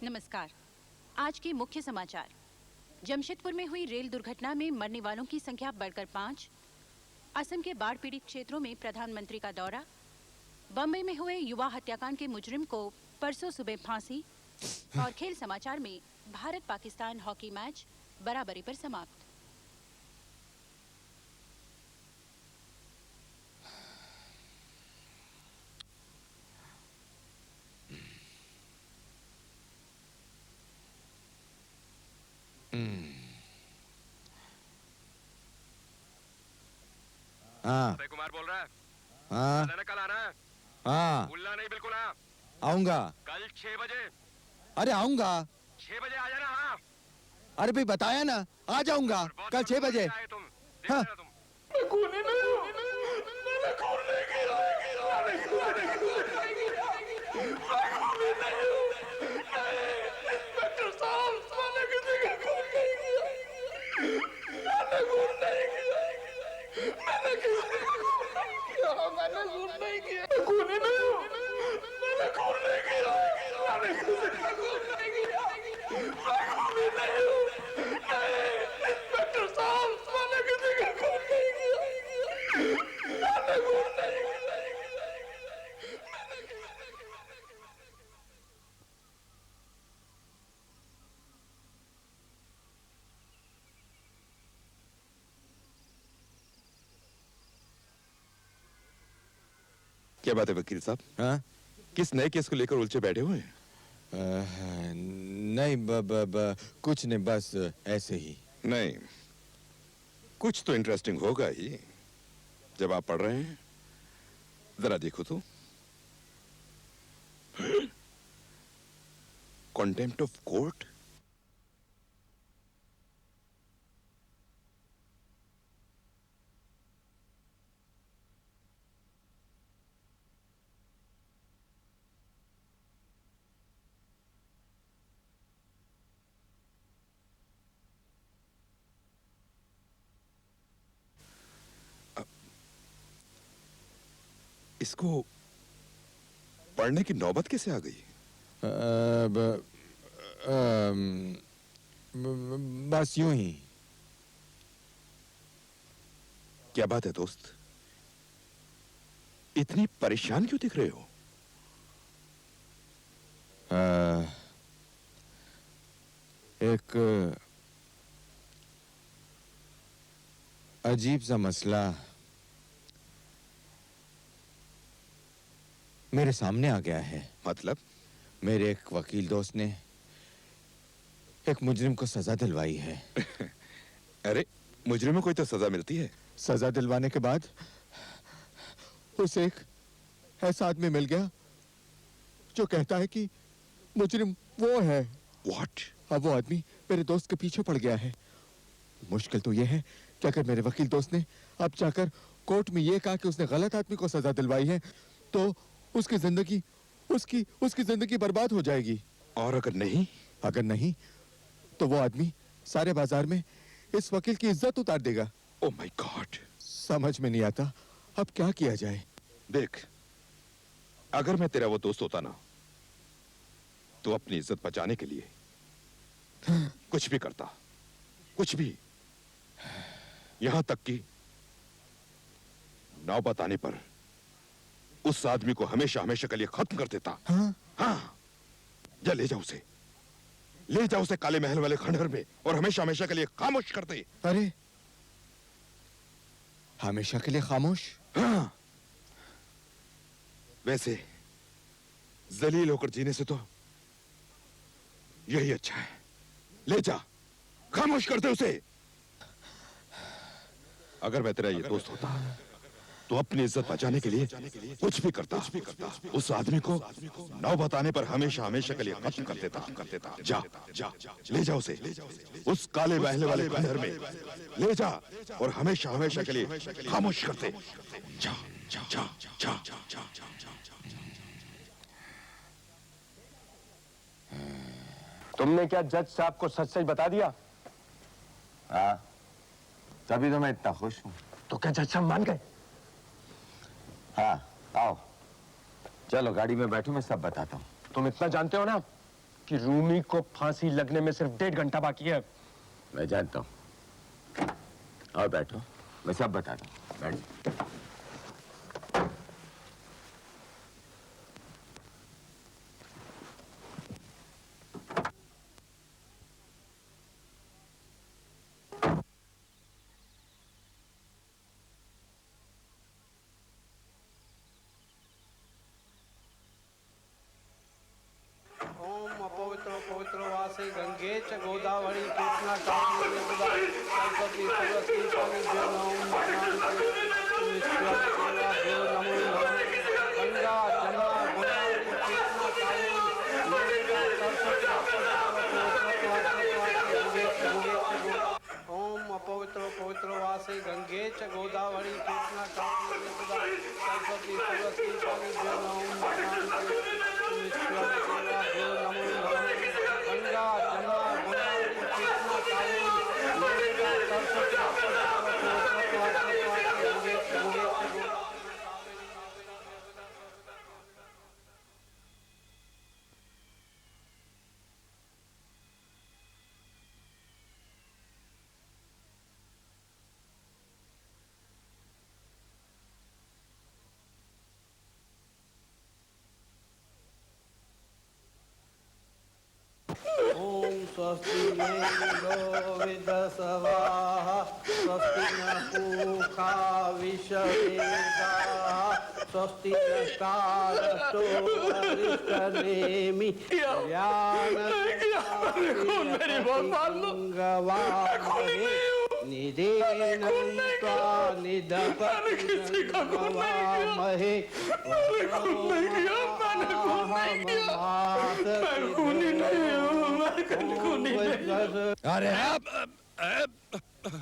नमस्कार। आज के मुख्य समाचार। जमशेदपुर में हुई रेल दुर्घटना में मरने वालों की संख्या बढ़कर 5। असम के बाढ़ पीड़ित क्षेत्रों में प्रधानमंत्री का दौरा। बम्बई में हुए युवा हत्याकांड के मुजरिम को परसों सुबह फांसी। और खेल समाचार में भारत पाकिस्तान हॉकी मैच बराबरी पर समाप्त। हाँ। अजय कुमार बोल रहा है। हाँ। कल आना है। हाँ। भूलना नहीं, बिल्कुल हाँ। आऊंगा। कल 6 बजे। अरे आऊंगा। 6 बजे आ जाना। हाँ। अरे भाई बताया ना, आ जाऊंगा कल 6 बजे। हाँ। क्या बात है वकील साहब? हाँ? किस नए केस को लेकर उलझे बैठे हुए हैं? नहीं कुछ नहीं, बस ऐसे ही। नहीं, कुछ तो इंटरेस्टिंग होगा ही जब आप पढ़ रहे हैं। जरा देखो तो। Contempt of court. इसको पढ़ने की नौबत कैसे आ गई? बस यूं ही। क्या बात है दोस्त, इतनी परेशान क्यों दिख रहे हो? एक अजीब सा मसला मेरे सामने आ गया है। मतलब? मेरे एक वकील दोस्त ने एक मुजरिम को सजा दिलवाई है। अरे मुजरिम को कोई तो सजा मिलती है। सजा दिलवाने के बाद उसे एक ऐसा आदमी मिल गया जो कहता है कि मुजरिम वो है। What? अब वो आदमी मेरे दोस्त के पीछे पड़ गया है। मुश्किल तो ये है कि अगर मेरे वकील दोस्त ने अब जाकर कोर्ट में ये कहा कि उसने गलत आदमी को सजा दिलवाई है तो उसकी जिंदगी उसकी जिंदगी बर्बाद हो जाएगी। और अगर नहीं तो वो आदमी सारे बाजार में इस वकील की इज्जत उतार देगा। ओह माय गॉड, समझ में नहीं आता अब क्या किया जाए। देख, अगर मैं तेरा वो दोस्त होता ना तो अपनी इज्जत बचाने के लिए कुछ भी करता, कुछ भी। यहां तक कि नौबत आने पर उस आदमी को हमेशा हमेशा के लिए खत्म कर देता। हाँ, जा ले जाओ उसे काले महल वाले खंडहर में और हमेशा हमेशा के लिए खामोश कर दे। अरे हमेशा के लिए खामोश? हाँ। वैसे जलील होकर जीने से तो यही अच्छा है। ले जा, खामोश कर दे उसे। अगर मैं तेरा ये दोस्त होता तो अपनी इज्जत बचाने के लिए कुछ भी करता। उस आदमी को नौबत आने पर हमेशा हमेशा के लिए खत्म कर देता। जा, ले जा उसे उस काले बहले वाले खंडहर में ले जा और हमेशा हमेशा के लिए खामोश कर दे। जा, जा, जा, जा, जा, जा, जा। तुमने क्या जज साहब को सच सच बता दिया? हाँ, तभी तो मैं इतना खुश हूँ। तो क्या जज साहब मान गए? हाँ, आओ चलो गाड़ी में बैठो, मैं सब बताता हूँ। तुम इतना जानते हो ना कि रूमी को फांसी लगने में सिर्फ 1.5 घंटा बाकी है। मैं जानता हूँ। और बैठो, मैं सब बताता हूँ। बैठो। पवित्र वासी गंगे च गोदावरी कृष्णा कावेरी नर्मदा सरस्वती सरस्वती स्वामी गंगा जमुना गोदावरी कृष्णा कावेरी ओम पवित्र वासी गंगे च गोदावरी कृष्णा कावेरी नर्मदा सरस्वती सरस्वती स्वामी गंगा जमुना गोदावरी कृष्णा कावेरी ओम स्वस्ति इंद्रो विदसवाः स्वस्ति न पूषा विश्ववेदाः स्वस्ति नष्टारस्तो अरिष्टनेमि निदेन निदपतिमहे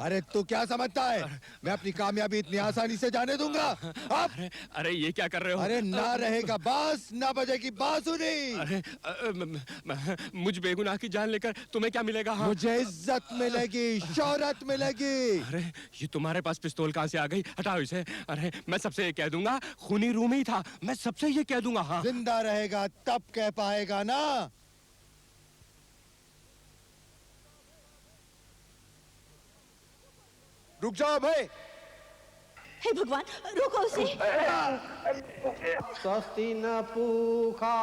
अरे तू क्या समझता है मैं अपनी कामयाबी इतनी आसानी से जाने दूंगा? अरे ये क्या कर रहे हो? अरे ना रहेगा बांस ना बजेगी बांसुरी। अरे मुझ बेगुनाह की जान लेकर तुम्हें क्या मिलेगा? हाँ? मुझे इज्जत मिलेगी, शोहरत मिलेगी। अरे ये तुम्हारे पास पिस्तौल कहाँ से आ गई? हटाओ इसे। अरे मैं सबसे ये कह दूंगा खूनी रूमी था, मैं सबसे ये कह दूंगा। हाँ जिंदा रहेगा तब कह पाएगा ना। रुक जाओ भाई। हे भगवान रोको उसे। स्वस्ति न पूषा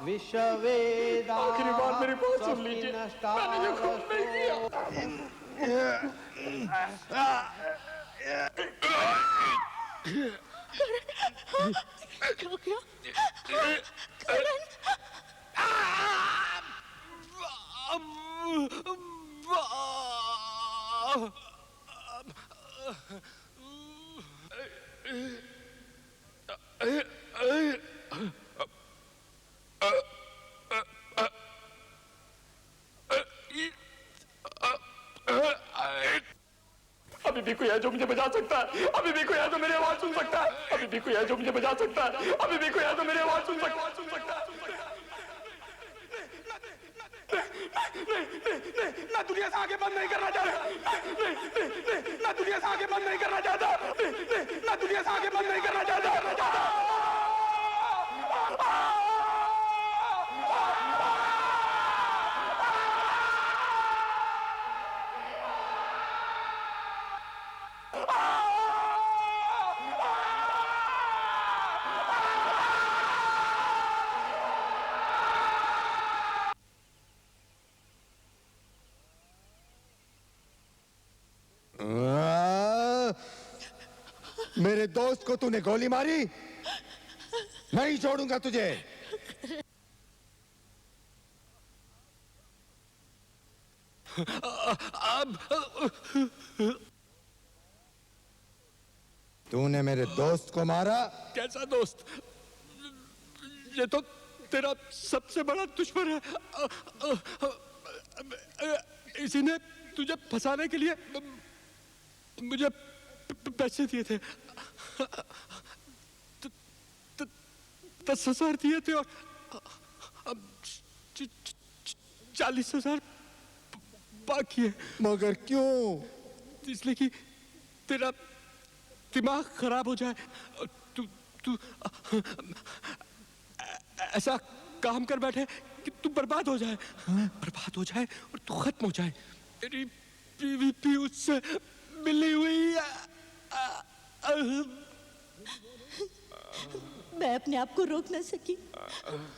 विश्ववेदाः आखिरी बार मेरी बात सुन लीजिए, मैंने ये खुद नहीं किया। करण अभी भी कोई है जो मुझे बचा सकता है? अभी भी कोई है जो मेरी आवाज सुन सकता है? अभी भी कोई है जो मुझे बचा सकता है? अभी भी कोई है जो मेरी आवाज सुन सकता है? नहीं, मैं दुनिया से आगे बंद नहीं करना चाहता। नहीं, मैं दुनिया से आगे बंद नहीं करना चाहता। नहीं, मैं दुनिया से आगे बंद नहीं करना चाहता। मेरे दोस्त को तूने गोली मारी? नहीं छोड़ूंगा तुझे। अब तूने मेरे दोस्त को मारा? कैसा दोस्त? ये तो तेरा सबसे बड़ा दुश्मन है। इसी ने तुझे फंसाने के लिए मुझे पैसे दिए थे। 10,000 दिए थे और अब 40,000 बाकी है। मगर क्यों? इसलिए कि तेरा दिमाग खराब हो जाए। तू ऐसा काम कर बैठे कि तू बर्बाद हो जाए। बर्बाद हो जाए और तू खत्म हो जाए। तेरी बीवी भी उससे मिली हुई है। मैं अपने आप को रोक न सकी।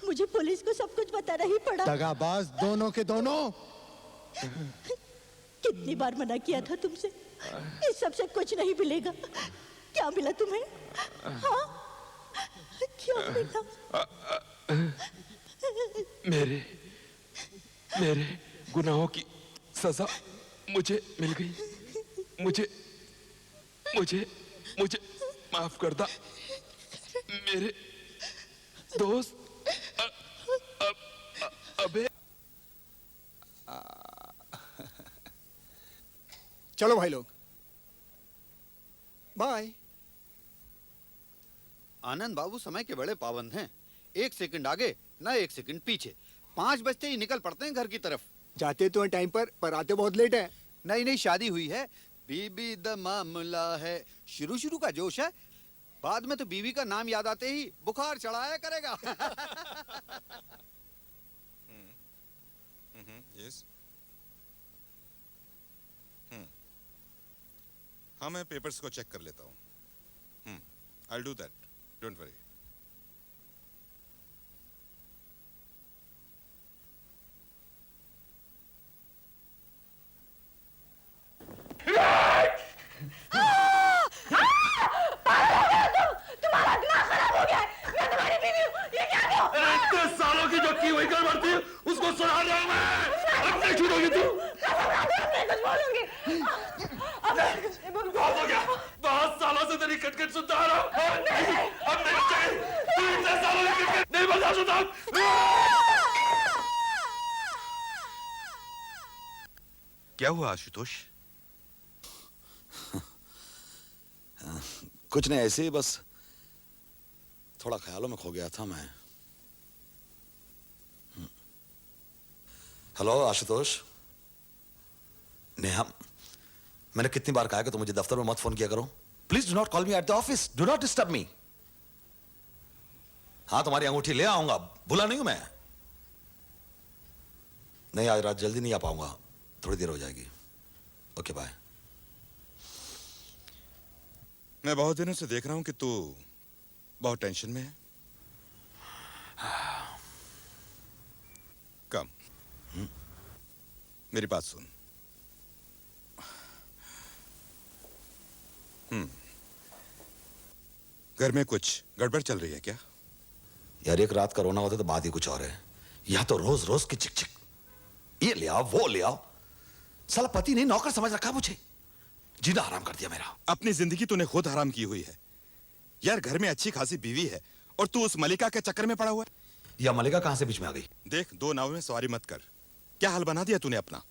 मुझे पुलिस को सब कुछ बताना ही पड़ा। दगाबाज दोनों के दोनों। कितनी बार मना किया था तुमसे, इस सब से कुछ नहीं मिलेगा। क्या मिला तुम्हें? हाँ? क्या मिला? मेरे गुनाहों की सजा मुझे मिल गई। मुझे माफ कर दा मेरे दोस्त। अबे चलो भाई लोग, बाय। आनंद बाबू समय के बड़े पाबंद हैं। 1 सेकंड आगे ना 1 सेकंड पीछे। 5 बजते ही निकल पड़ते हैं घर की तरफ। जाते तो टाइम पर आते बहुत लेट है। नहीं शादी हुई है, बीबी द मामला है। शुरू का जोश है, बाद में तो बीवी का नाम याद आते ही बुखार चढ़ाया करेगा। यस। हाँ, मैं पेपर्स को चेक कर लेता हूँ। I'll do that. Don't worry. तुम्हारा दिमाग खराब हो गया है। मैं तुम्हारी बीवी हूँ। ये क्या कर? इतने सालों की जो की हुई गड़बड़ थी उसको सुना रहा हूँ मैं। अब नहीं छूटोगी तू। मैं कुछ बोलूंगी। बहुत हो गया। 10 सालों से तेरी कटकट सुनता आ रहा हूँ। अब नहीं बचेगी। तू इतने सालों की कटकट नहीं बर्दाश्त होता। क्या हुआ आशुतोष? कुछ नहीं, ऐसे ही बस थोड़ा ख्यालों में खो गया था मैं। हेलो आशुतोष। नेहा, मैंने कितनी बार कहा कि तुम मुझे दफ्तर में मत फोन किया करो। Please do not call me at the office. Do not disturb me. हाँ, तुम्हारी अंगूठी ले आऊंगा, भूला नहीं हूं मैं। नहीं, आज रात जल्दी नहीं आ पाऊंगा, थोड़ी देर हो जाएगी। Okay bye. मैं बहुत दिनों से देख रहा हूं कि तू बहुत टेंशन में है। कम, मेरी बात सुन। घर में कुछ गड़बड़ चल रही है क्या? यार, एक रात का रोना होता तो बात ही कुछ और है। यहां तो रोज रोज की चिक चिक, ये ले आओ वो ले आओ। साला पति नहीं नौकर समझ रखा मुझे। जीना हराम कर दिया मेरा। अपनी जिंदगी तूने खुद हराम की हुई है यार। घर में अच्छी खासी बीवी है और तू उस मलिका के चक्कर में पड़ा हुआ है। या मलिका कहां से बीच में आ गई? देख, 2 नाव में सवारी मत कर। क्या हाल बना दिया तूने अपना।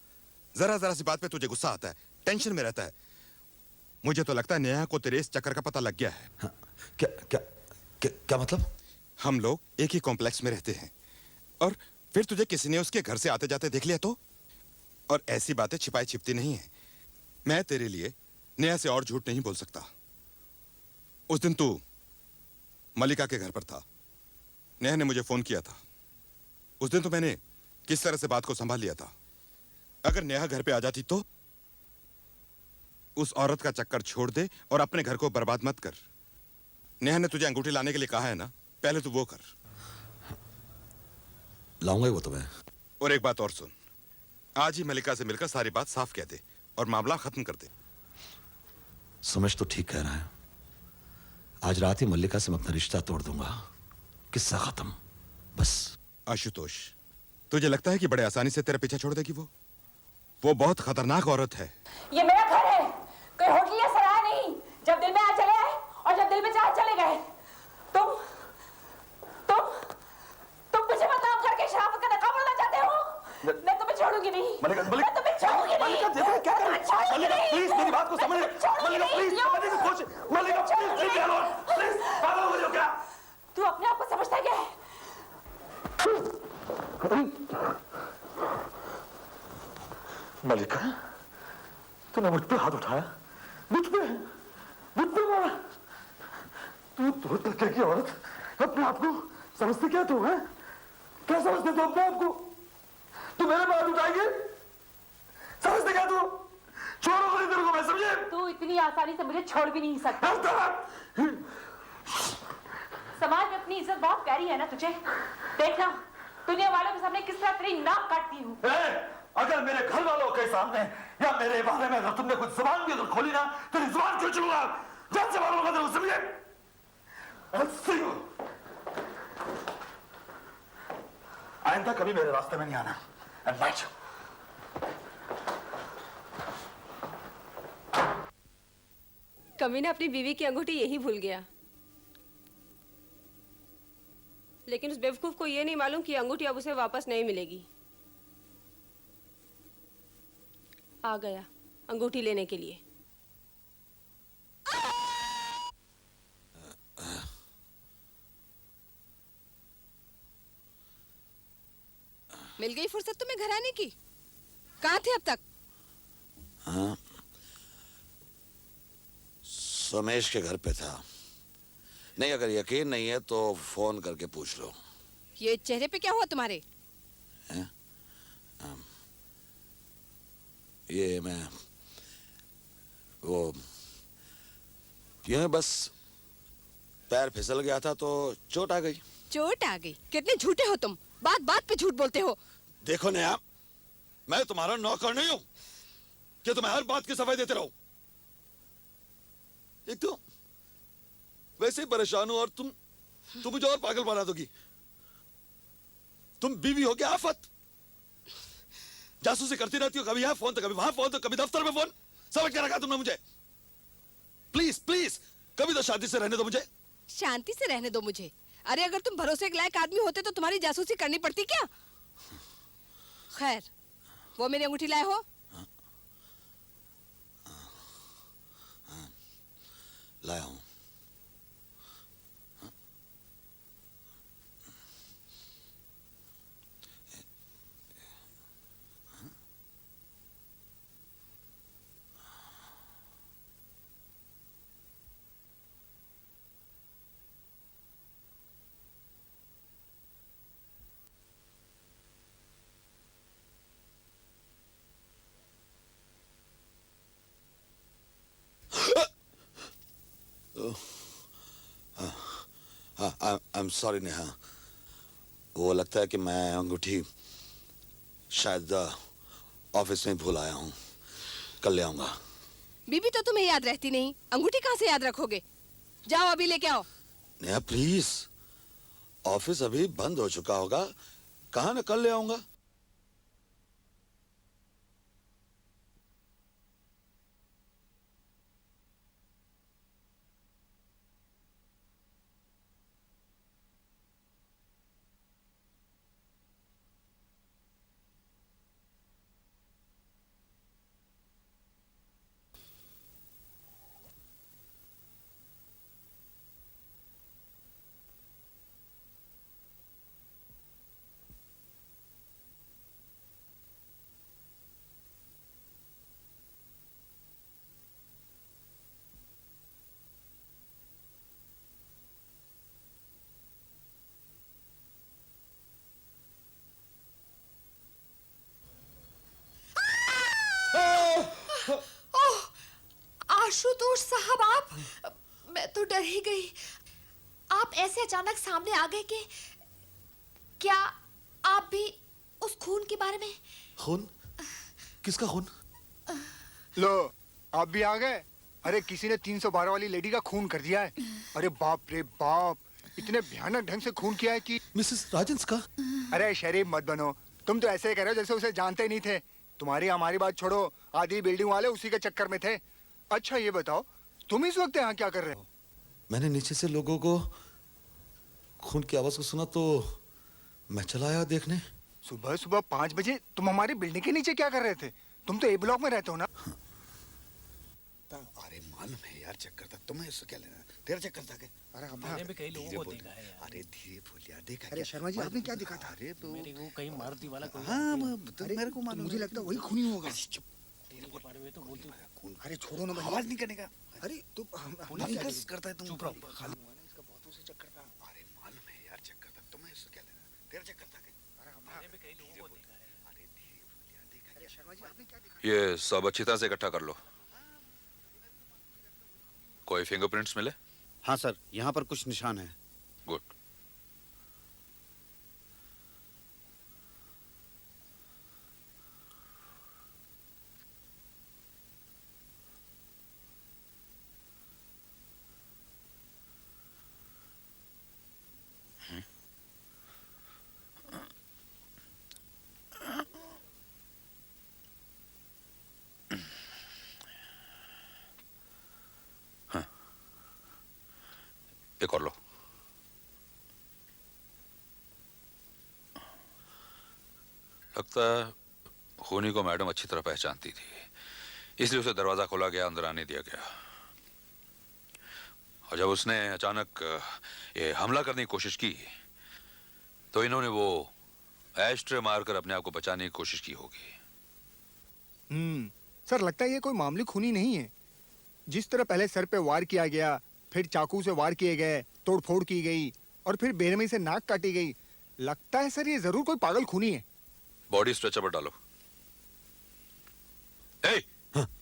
जरा जरा सी बात पे तुझे गुस्सा आता है, टेंशन में रहता है। मुझे तो लगता है नेहा को तेरे इस चक्कर का पता लग गया है। हाँ, क्या मतलब? हम लोग एक ही कॉम्प्लेक्स में रहते हैं और फिर तुझे किसी ने उसके घर से आते जाते देख लिया तो? और ऐसी बातें छिपाई छिपती नहीं है। मैं तेरे लिए नेहा से और झूठ नहीं बोल सकता। उस दिन तू मलिका के घर पर था, नेहा ने मुझे फोन किया था। उस दिन तो मैंने किस तरह से बात को संभाल लिया था। अगर नेहा घर पे आ जाती तो? उस औरत का चक्कर छोड़ दे और अपने घर को बर्बाद मत कर। नेहा ने तुझे अंगूठी लाने के लिए कहा है ना, पहले तू वो कर। लाऊंगा वो तो मैं। और एक बात और सुन, आज ही मलिका से मिलकर सारी बात साफ कह दे और मामला खत्म कर दे। समझ तो ठीक कह रहा है। आज रात ही मल्लिका से मैं अपना रिश्ता तोड़ दूंगा, किस्सा खत्म, बस। आशुतोष, तुझे लगता है कि बड़े आसानी से तेरा पीछा छोड़ देगी वो? वो बहुत खतरनाक औरत है। ये मेरा घर है, कोई होटल या सराय नहीं। जब दिल में आ चले आए और जब दिल में चाह चले गए। तुम मुझे बदनाम करके शराफत का नकाब उड़ाना चाहते हो। मैं तुम्हें छोड़ूंगी नहीं। मल्लिका, मैं तुम्हें छोड़ूंगी नहीं। मल्लिका, देखो क्या कर रही है। मल्लिका, प्लीज मेरी बात को समझ। मल्लिका, प्लीज, मल्लिका, कुछ, Mallika, please, leave me alone, please. पागल हो गई हो क्या? तू अपने आप को समझता क्या है? मल्लिका, तूने मुझ पे हाथ उठाया, मुझ पे मारा। तू दो टके की औरत अपने आप को समझते क्या तू है? क्या समझते तू अपने आप को? तू मेरे पे हाथ उठाएगी? समझते क्या तू? छोड़ोगे नहीं तेरे को मैं, समझे? तू इतनी आसानी से मुझे छोड़ भी नहीं सकता। समाज में अपनी इज्जत बहुत प्यारी है ना तुझे। देखना दुनिया वालों के सामने किस तरह तेरी नाक काटती हूँ। अगर मेरे घर वालों के सामने या मेरे बारे में अगर तुमने कुछ जुबान भी अगर खोली ना, तेरी जुबान क्यों चलूंगा? जान से मारूंगा तेरे को, समझे? आइंदा कभी मेरे रास्ते में नहीं आना। And watch. कमीना अपनी बीवी की अंगूठी यही भूल गया, लेकिन उस बेवकूफ को यह नहीं मालूम कि अंगूठी अब उसे वापस नहीं मिलेगी। आ गया अंगूठी लेने के लिए। मिल गई फुर्सत तुम्हें घर आने की? कहाँ थे अब तक? हाँ, सोमेश के घर पे था। नहीं, अगर यकीन नहीं है तो फोन करके पूछ लो। ये चेहरे पे क्या हुआ तुम्हारे? ये मैं वो ये बस पैर फिसल गया था तो चोट आ गई। चोट आ गई? कितने झूठे हो तुम, बात बात पे झूठ बोलते हो। देखो नया, मैं तुम्हारा नौकर नहीं हूं कि तुम्हें हर बात की सफाई देते रहो। एक तो वैसे ही परेशान हो और तुम मुझे और पागल बना दोगी। तुम बीवी हो क्या आफत? जासूसी करती रहती हो, कभी यहाँ फोन तो कभी वहां फोन तो कभी दफ्तर में फोन। समझ के रखा तुमने मुझे। प्लीज प्लीज कभी तो शांति से रहने दो मुझे। शांति से रहने दो मुझे? अरे अगर तुम भरोसे के लायक आदमी होते तो तुम्हारी जासूसी करनी पड़ती क्या? खैर, वो मेरी अंगूठी लाए हो? लाया हूं। I'm sorry नेहा, वो लगता है कि मैं अंगूठी शायद ऑफिस में भूल आया हूँ। कल ले आऊंगा। बीबी तो तुम्हें याद रहती नहीं, अंगूठी कहाँ से याद रखोगे? जाओ अभी लेके आओ। नेहा प्लीज, ऑफिस अभी बंद हो चुका होगा, कहाँ मैं कल ले आऊंगा। आशुतोष साहब, आप, मैं तो डर ही गई। आप ऐसे अचानक सामने आ गए कि क्या आप भी उस खून के बारे में? खून? किसका खून? लो, आप भी आ गए। अरे किसी ने 312 वाली लेडी का खून कर दिया है। अरे बाप रे बाप, इतने भयानक ढंग से खून किया है कि मिसेस राजन्स का। अरे शरीफ मत बनो, तुम तो ऐसे कह रहे हो जैसे उसे जानते नहीं थे। तुम्हारी हमारी बात छोड़ो, आधी बिल्डिंग वाले उसी के चक्कर में थे। अच्छा ये बताओ, तुम इस वक्त यहाँ क्या कर रहे हो? मैंने नीचे से लोगों को खून की आवाज को सुना तो मैं चला आया देखने। सुबह सुबह 5 बजे तुम हमारी बिल्डिंग के नीचे क्या कर रहे थे? तुम तो ए ब्लॉक में रहते हो ना? अरे मालूम है यार, चक्कर था, तुम्हें इससे क्या लेना? तेरा चक्कर था क्या? अरे मैंने भी कई लोगों को देखा है यार। अरे धीरे बोल यार, देखा अरे शर्मा जी, आपने क्या देखा था? अरे तो मेरे को कहीं मारुति वाला कोई हाँ मेरे को मालूम, मुझे लगता है वही खूनी होगा। तेरे के बारे में तो बोलते अरे छोड़ो ना भैया, आवाज नहीं करने का। अरे तुम पुलिस करता है तुम। चुप रहो। इसका बहुतों से चक्कर था। अरे मालूम है यार, चक्कर था, तुम्हें इससे क्या लेना? तेरा चक्कर था क्या? मैंने भी कई लोगों को देखा है। अरे धीरे बोल यार, देखा। अरे शर्मा जी, आपने क्या देखा? ये सब अच्छी तरह से इकट्ठा कर लो। कोई फिंगरप्रिंट्स मिले? हाँ सर, यहाँ पर कुछ निशान है। गुड। एक और लो। लगता है खूनी को मैडम अच्छी तरह पहचानती थी, इसलिए उसे दरवाजा खोला गया, अंदर आने दिया गया। और जब उसने अचानक ये हमला करने की कोशिश की तो इन्होंने वो एस्ट्रे मारकर अपने आप को बचाने की कोशिश की होगी। सर लगता है ये कोई मामूली खूनी नहीं है। जिस तरह पहले सर पे वार किया गया, फिर चाकू से वार किए गए, तोड़फोड़ की गई और फिर बेरहमी से नाक काटी गई, लगता है सर ये जरूर कोई पागल खूनी है। बॉडी स्ट्रेचर पर डालो।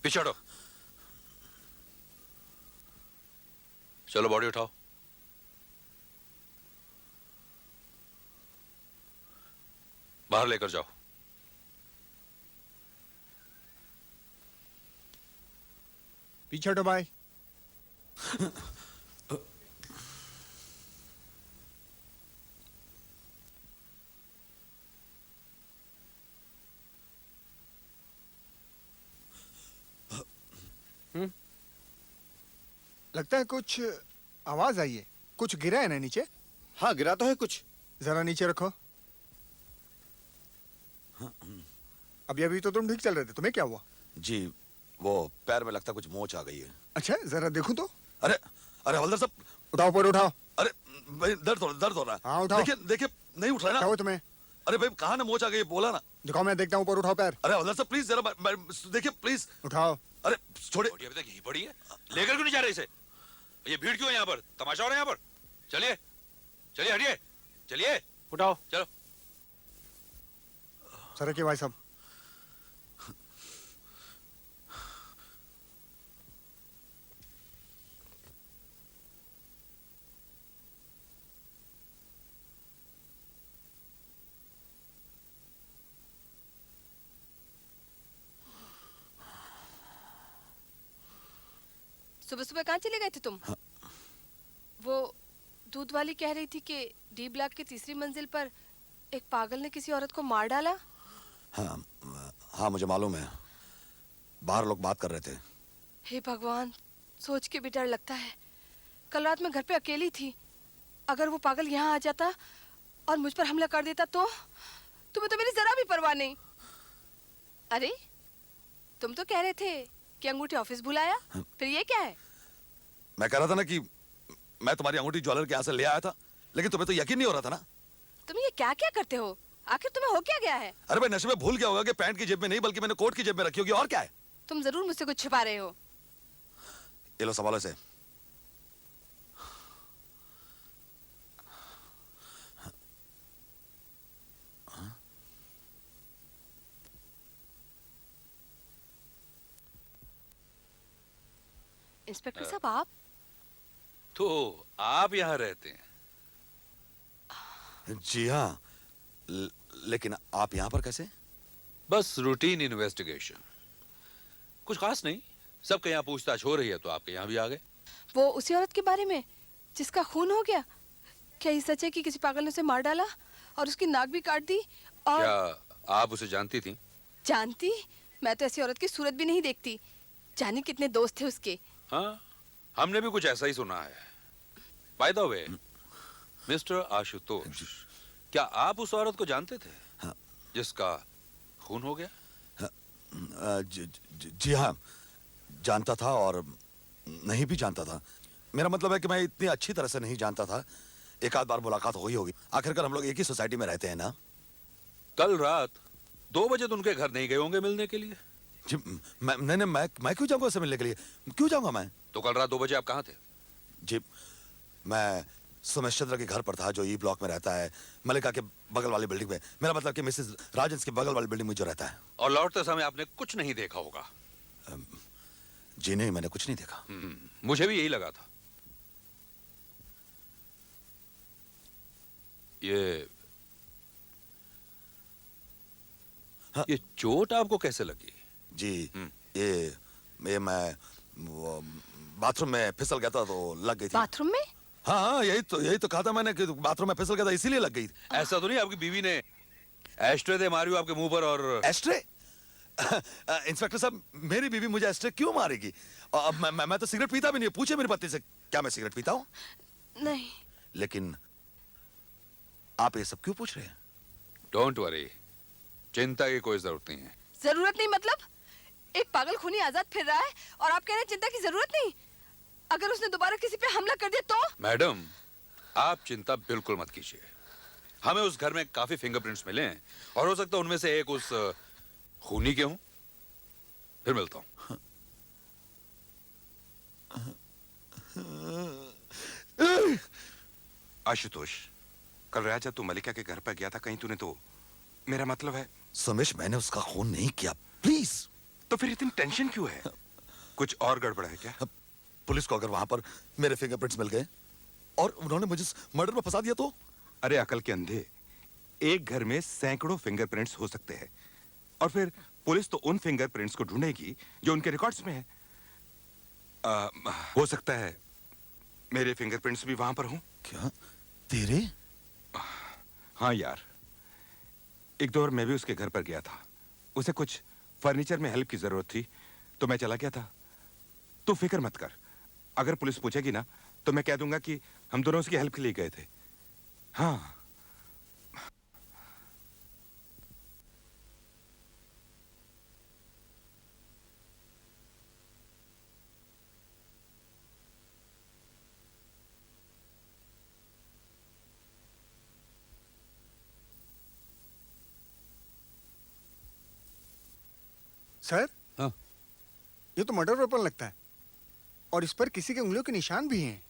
पीछे हटो। चलो बॉडी उठाओ। बाहर लेकर जाओ। पीछे हटो भाई। लगता है कुछ आवाज आई है, कुछ गिरा है ना नीचे? हाँ गिरा तो है कुछ। जरा नीचे रखो। अभी तो तुम ठीक चल रहे थे, तुम्हें क्या हुआ? जी वो पैर में लगता कुछ मोच आ गई है। अच्छा जरा देखूं तो। अरे हवलदार साहब, उठाओ पर उठाओ। अरे भाई दर्द हो रहा है। हाँ उठाओ। देखिए नहीं उठ रहा है ना। क्या हुआ तुम्हें? अरे भाई कहाँ ना मोच आ गई, बोला ना। दिखाओ, मैं देखता हूँ। ऊपर उठाओ पैर। अरे हवलदार साहब प्लीज जरा देखिए प्लीज। उठाओ। अरे छोड़े। अभी तक यही पड़ी है, लेकर क्यों नहीं जा रहे इसे? ये भीड़ क्यों है यहाँ पर? तमाशा हो रहा है यहाँ पर? चलिए चलिए, हटिए, चलिए। उठाओ। चलो सर के भाई साहब। सुबह सुबह कहाँ चले गए थे तुम? वो दूध वाली कह रही थी कि डी ब्लॉक की तीसरी मंजिल पर एक पागल ने किसी औरत को मार डाला। हाँ मुझे मालूम है, बाहर लोग बात कर रहे थे। हे भगवान, सोच के भी डर लगता है। कल रात मैं घर पे अकेली थी, अगर वो पागल यहाँ आ जाता और मुझ पर हमला कर देता तो? तुम्हें तो मेरी जरा भी परवाह नहीं। अरे तुम तो कह रहे थे कि अंगूठी ऑफिस भुलाया, फिर ये क्या है? मैं कह रहा था ना कि मैं तुम्हारी अंगूठी ज्वेलर के यहाँ से ले आया था, लेकिन तुम्हें तो यकीन नहीं हो रहा था ना। तुम ये क्या क्या करते हो? आखिर तुम्हें हो क्या गया है? अरे भाई नशे में भूल गया होगा कि पैंट की जेब में नहीं बल्कि मैंने कोट की जेब में रखी होगी, और क्या है? तुम जरूर मुझसे कुछ छिपा रहे हो। ये लो सवालों से। इंस्पेक्टर साहब आप? तो आप यहाँ रहते हैं? जी हाँ, लेकिन आप यहाँ पर कैसे? बस रूटीन इन्वेस्टिगेशन, कुछ खास नहीं। सबके यहाँ पूछताछ हो रही है तो आपके यहाँ भी आ गए। वो उसी औरत के बारे में जिसका खून हो गया? क्या ये सच है कि किसी पागल ने उसे मार डाला और उसकी नाक भी काट दी? और क्या आप उसे जानती थी? जानती, मैं तो ऐसी औरत की सूरत भी नहीं देखती। जाने कितने दोस्त थे उसके। हाँ, हमने भी कुछ ऐसा ही सुना है। By the way, mister Ashutosh, क्या आप उस औरत को जानते थे? हाँ। जिसका खून हो गया? जी हाँ, जानता था और नहीं भी जानता था। मेरा मतलब है कि मैं इतनी अच्छी तरह से नहीं जानता था। एक आध बार मुलाकात हुई होगी। आखिरकार हम लोग एक ही सोसाइटी में रहते हैं ना। कल रात 2 बजे तो उनके घर नहीं गए होंगे मिलने के लिए? जी, मैं क्यों जाऊंगा उससे मिलने के लिए? क्यों जाऊंगा मैं? तो कल रात 2 बजे आप कहाँ थे? जी, मैं सुमेश चंद्र के घर पर था, जो ई ब्लॉक में रहता है, मलिका के बगल वाली बिल्डिंग में। मेरा मतलब कि मिसेस राजन्स के बगल वाली बिल्डिंग में जो रहता है। और लौटते समय आपने कुछ नहीं देखा होगा? जी नहीं, मैंने कुछ नहीं देखा। मुझे भी यही लगा था। ये चोट आपको कैसे लगी? जी, ये मैं बाथरूम में फिसल गया था तो लग गई थी। बाथरूम में? हाँ, यही तो कहा था मैंने कि बाथरूम में फिसल गया था, इसीलिए लग गई। ऐसा तो नहीं आपकी बीवी ने एस्ट्रे दे मारी हो आपके मुंह पर? और एस्ट्रे? इंस्पेक्टर साहब, मेरी बीवी मुझे एस्ट्रे क्यों मारेगी? अब मैं तो सिगरेट पीता भी नहीं। पूछे मेरी पत्नी से, क्या मैं सिगरेट पीता हूँ? नहीं। लेकिन आप ये सब क्यों पूछ रहे हैं? डोंट वरी, चिंता की कोई जरूरत नहीं है। जरूरत नहीं मतलब? एक पागल खूनी आजाद फिर रहा है और आप कह रहे हैं चिंता की जरूरत नहीं? अगर उसने दोबारा किसी पे हमला कर दिया तो? मैडम, आप चिंता बिल्कुल मत कीजिए। हमें उस घर में काफी फिंगरप्रिंट्स मिले हैं और हो सकता है उनमें से एक उस खूनी के हों। फिर मिलता हूं। आशुतोष, कल रात जब तू मलिका के घर पर गया था, कहीं तूने तो, मेरा मतलब है सुमेश, मैंने उसका खून नहीं किया, प्लीज। तो फिर इतनी टेंशन क्यों है? कुछ और गड़बड़ है क्या? पुलिस को अगर वहां पर मेरे फिंगरप्रिंट्स मिल गए और उन्होंने मुझे मर्डर में फंसा दिया तो? अरे अकल के अंधे, एक घर में सैकड़ों फिंगरप्रिंट्स हो सकते हैं और फिर पुलिस तो उन फिंगरप्रिंट्स को ढूंढेगी जो उनके रिकॉर्ड्स में है। हो सकता है मेरे फिंगरप्रिंट्स भी वहां पर हों। क्या? तेरे? हाँ यार, एक दो बार मैं भी उसके घर पर गया था। उसे कुछ फर्नीचर में हेल्प की जरूरत थी तो मैं चला गया था। तू फिक्र मत कर, अगर पुलिस पूछेगी ना तो मैं कह दूंगा कि हम दोनों उसकी हेल्प के लिए गए थे। हाँ। सर? हाँ? ये तो मर्डर वेपन लगता है और इस पर किसी के उंगलियों के निशान भी हैं।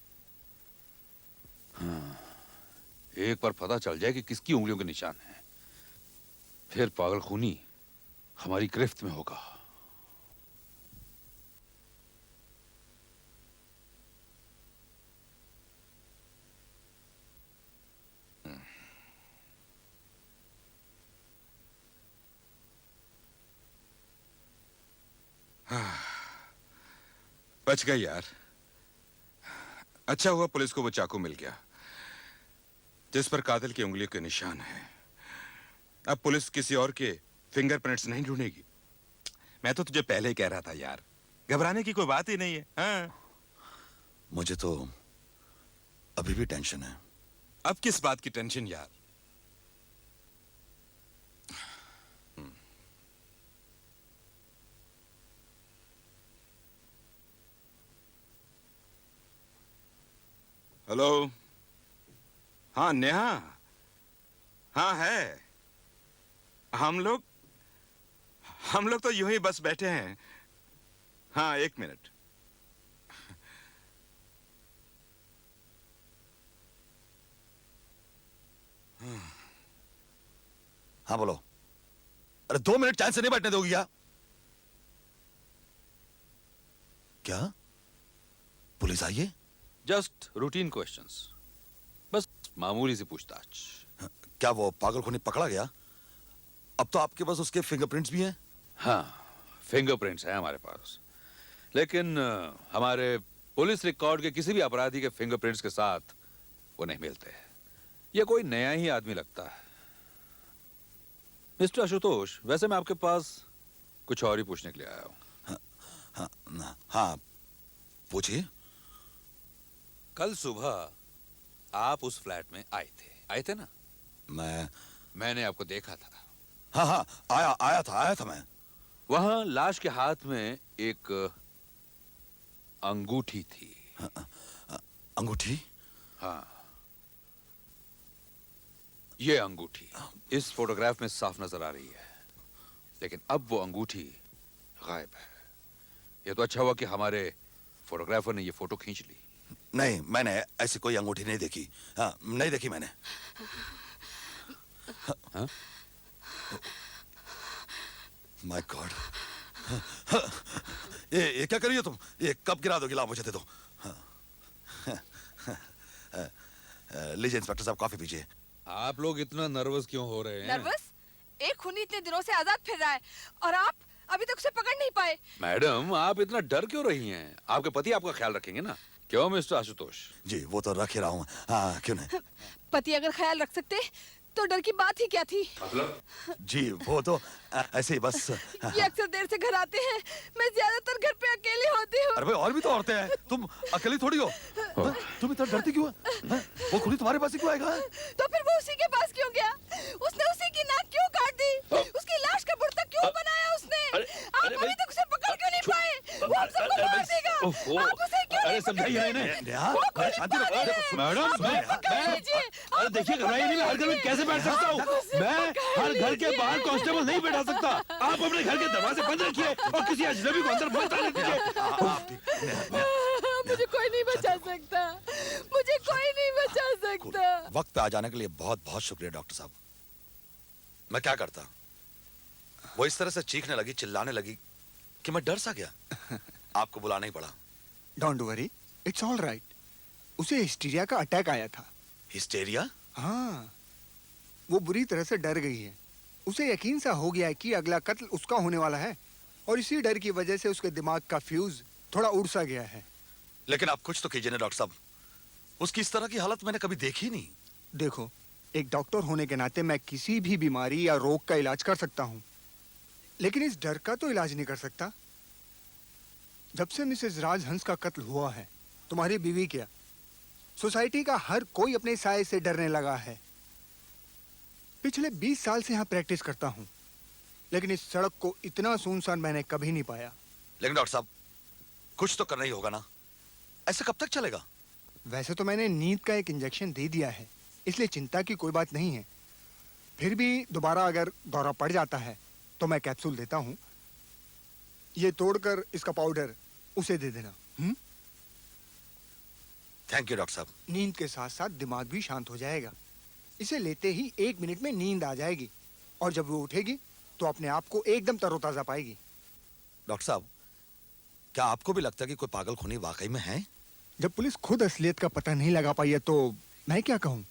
हाँ, एक बार पता चल जाए कि किसकी उंगलियों के निशान हैं, फिर पागल खूनी हमारी गिरफ्त में होगा। बच गए यार। अच्छा हुआ पुलिस को वो चाकू मिल गया जिस पर कातिल की उंगलियों के निशान हैं। अब पुलिस किसी और के फिंगरप्रिंट्स नहीं ढूंढेगी। मैं तो तुझे पहले ही कह रहा था यार, घबराने की कोई बात ही नहीं है। हाँ? मुझे तो अभी भी टेंशन है। अब किस बात की टेंशन यार? हेलो। हाँ नेहा, हाँ है। हम लोग तो यूं ही बस बैठे हैं। हाँ, 1 मिनट। हाँ बोलो। अरे 2 मिनट चैन से नहीं बैठने दोगी क्या? क्या? पुलिस आई है? जस्ट रूटीन क्वेश्चंस, बस मामूली सी पूछताछ। क्या वो पागल खूनी पकड़ा गया? अब तो आपके पास उसके फिंगरप्रिंट्स भी हैं? हाँ, फिंगरप्रिंट्स हैं हमारे पास, लेकिन हमारे पुलिस रिकॉर्ड के किसी भी अपराधी के फिंगरप्रिंट्स के साथ वो नहीं मिलते। ये कोई नया ही आदमी लगता है। मिस्टर आशुतोष, वैसे मैं आपके पास कुछ और ही पूछने के लिए आया हूं। हाँ, पूछिए। कल सुबह आप उस फ्लैट में आए थे ना? मैंने आपको देखा था। हाँ, आया था मैं। वहां लाश के हाथ में एक अंगूठी थी। अंगूठी? हाँ, ये अंगूठी इस फोटोग्राफ में साफ नजर आ रही है, लेकिन अब वो अंगूठी गायब है। ये तो अच्छा हुआ कि हमारे फोटोग्राफर ने ये फोटो खींच ली। नहीं, मैंने ऐसी कोई अंगूठी नहीं देखी। हाँ, नहीं देखी मैंने। हाँ? माय गॉड, ये क्या करिए तुम? ये कब गिरा दोगी? ला मुझे दे दो। लीजिए इंस्पेक्टर साहब, कॉफी पीजिए। आप लोग इतना नर्वस क्यों हो रहे हैं? नर्वस? एक खूनी इतने दिनों से आजाद फिर रहा है और आप अभी तक उसे पकड़ नहीं पाए। मैडम, आप इतना डर क्यों रही हैं? आपके पति आपका ख्याल रखेंगे ना? क्यों मिस्टर आशुतोष? जी, वो तो रख ही रहा हूँ। हाँ, क्यों नहीं? पति अगर ख्याल रख सकते तो डर की बात ही क्या थी? मतलब? जी, वो तो ऐसे ही बस। ये अक्सर देर से घर आते हैं, मैं ज्यादातर घर पे अकेली होती हूँ। अरे भाई, और भी तो औरतें हैं, तुम अकेली थोड़ी हो। तुम इतना डरती क्यों है? वो खुली तुम्हारे पास ही क्यों आएगा? तो फिर वो उसी के पास क्यों गया? उसने उसी की नाक क्यों काट दी? उसकी लाश का बुर्ता क्यों बनाया उसने? आप अभी तक उसे पकड़ क्यों नहीं पाए? वो हम सबको मार देगा। आप उसे क्यों नहीं समझाइए अरे देखिए, घबराइए नहीं, मैं हर घर में कैसे बैठ सकता हूँ? मैं हर घर के बाहर कांस्टेबल नहीं बैठा सकता। आप अपने घर के दरवाजे बंद रखिए और किसी अजनबी को अंदर मत आने दीजिए। मुझे कोई नहीं बचा सकता, मुझे कोई नहीं बचा सकता। वक्त पे आ जाने के लिए बहुत बहुत शुक्रिया डॉक्टर साहब। मैं क्या करता? वो इस तरह से चीखने लगी, चिल्लाने लगी कि मैं डर सा गया। आपको बुलाना ही पड़ा। Don't worry, it's all right. उसे हिस्टीरिया का अटैक आया था। हिस्टेरिया? हाँ, वो बुरी तरह से डर गई है। उसे यकीन सा हो गया है कि अगला कत्ल उसका होने वाला है और इसी डर की वजह से उसके दिमाग का फ्यूज थोड़ा उड़ सा गया है। लेकिन आप कुछ तो कीजिए ना डॉक्टर साहब। उसकी इस तरह की हालत मैंने कभी देखी नहीं। देखो, एक डॉक्टर होने के नाते मैं किसी भी बीमारी या रोग का इलाज कर सकता हूँ, लेकिन इस डर का तो इलाज नहीं कर सकता। जब से मिसेस राजहंस का कत्ल हुआ है, तुम्हारी बीवी क्या, सोसाइटी का हर कोई अपने साये से डरने लगा है। पिछले 20 साल से यहाँ प्रैक्टिस करता हूँ, लेकिन इस सड़क को इतना सुनसान मैंने कभी नहीं पाया। लेकिन डॉक्टर साहब, कुछ तो करना ही होगा ना। ऐसे कब तक चलेगा? वैसे तो मैंने नींद का एक इंजेक्शन दे दिया है, इसलिए चिंता की कोई बात नहीं है। फिर भी दोबारा अगर दौरा पड़ जाता है तो मैं कैप्सूल देता हूँ। ये तोड़कर इसका पाउडर उसे दे देना। थैंक यू डॉक्टर साहब। नींद के साथ साथ दिमाग भी शांत हो जाएगा। इसे लेते ही 1 मिनट में नींद आ जाएगी और जब वो उठेगी तो अपने आप को एकदम तरोताजा पाएगी। डॉक्टर साहब, क्या आपको भी लगता है कि कोई पागल खूनी वाकई में है? जब पुलिस खुद असलियत का पता नहीं लगा पाई है तो मैं क्या कहूँ,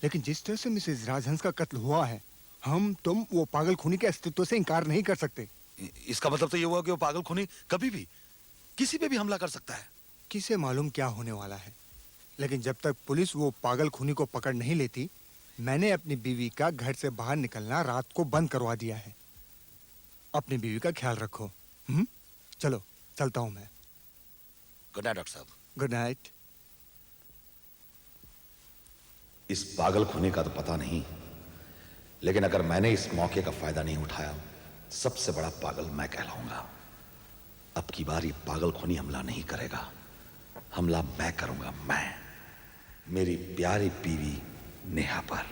लेकिन जिस तरह से मिसेस राजहंस का कत्ल हुआ है, हम तुम वो पागल खूनी के अस्तित्व से इनकार नहीं कर सकते। इसका मतलब तो ये हुआ कि वो पागल खूनी कभी भी किसी पे भी हमला कर सकता है। किसे मालूम क्या होने वाला है, लेकिन जब तक पुलिस वो पागल खूनी को पकड़ नहीं लेती, मैंने अपनी बीवी का घर से बाहर निकलना रात को बंद करवा दिया है। अपनी बीवी का ख्याल रखो। चलो, चलता हूं मैं। गुड नाइट डॉक्टर साहब। Good night. इस पागल खूनी का तो पता नहीं, लेकिन अगर मैंने इस मौके का फायदा नहीं उठाया, सबसे बड़ा पागल मैं कहलाऊंगा। अब की बार ये पागल खूनी हमला नहीं करेगा, हमला मैं करूंगा। मैं, मेरी प्यारी बीवी नेहा पर।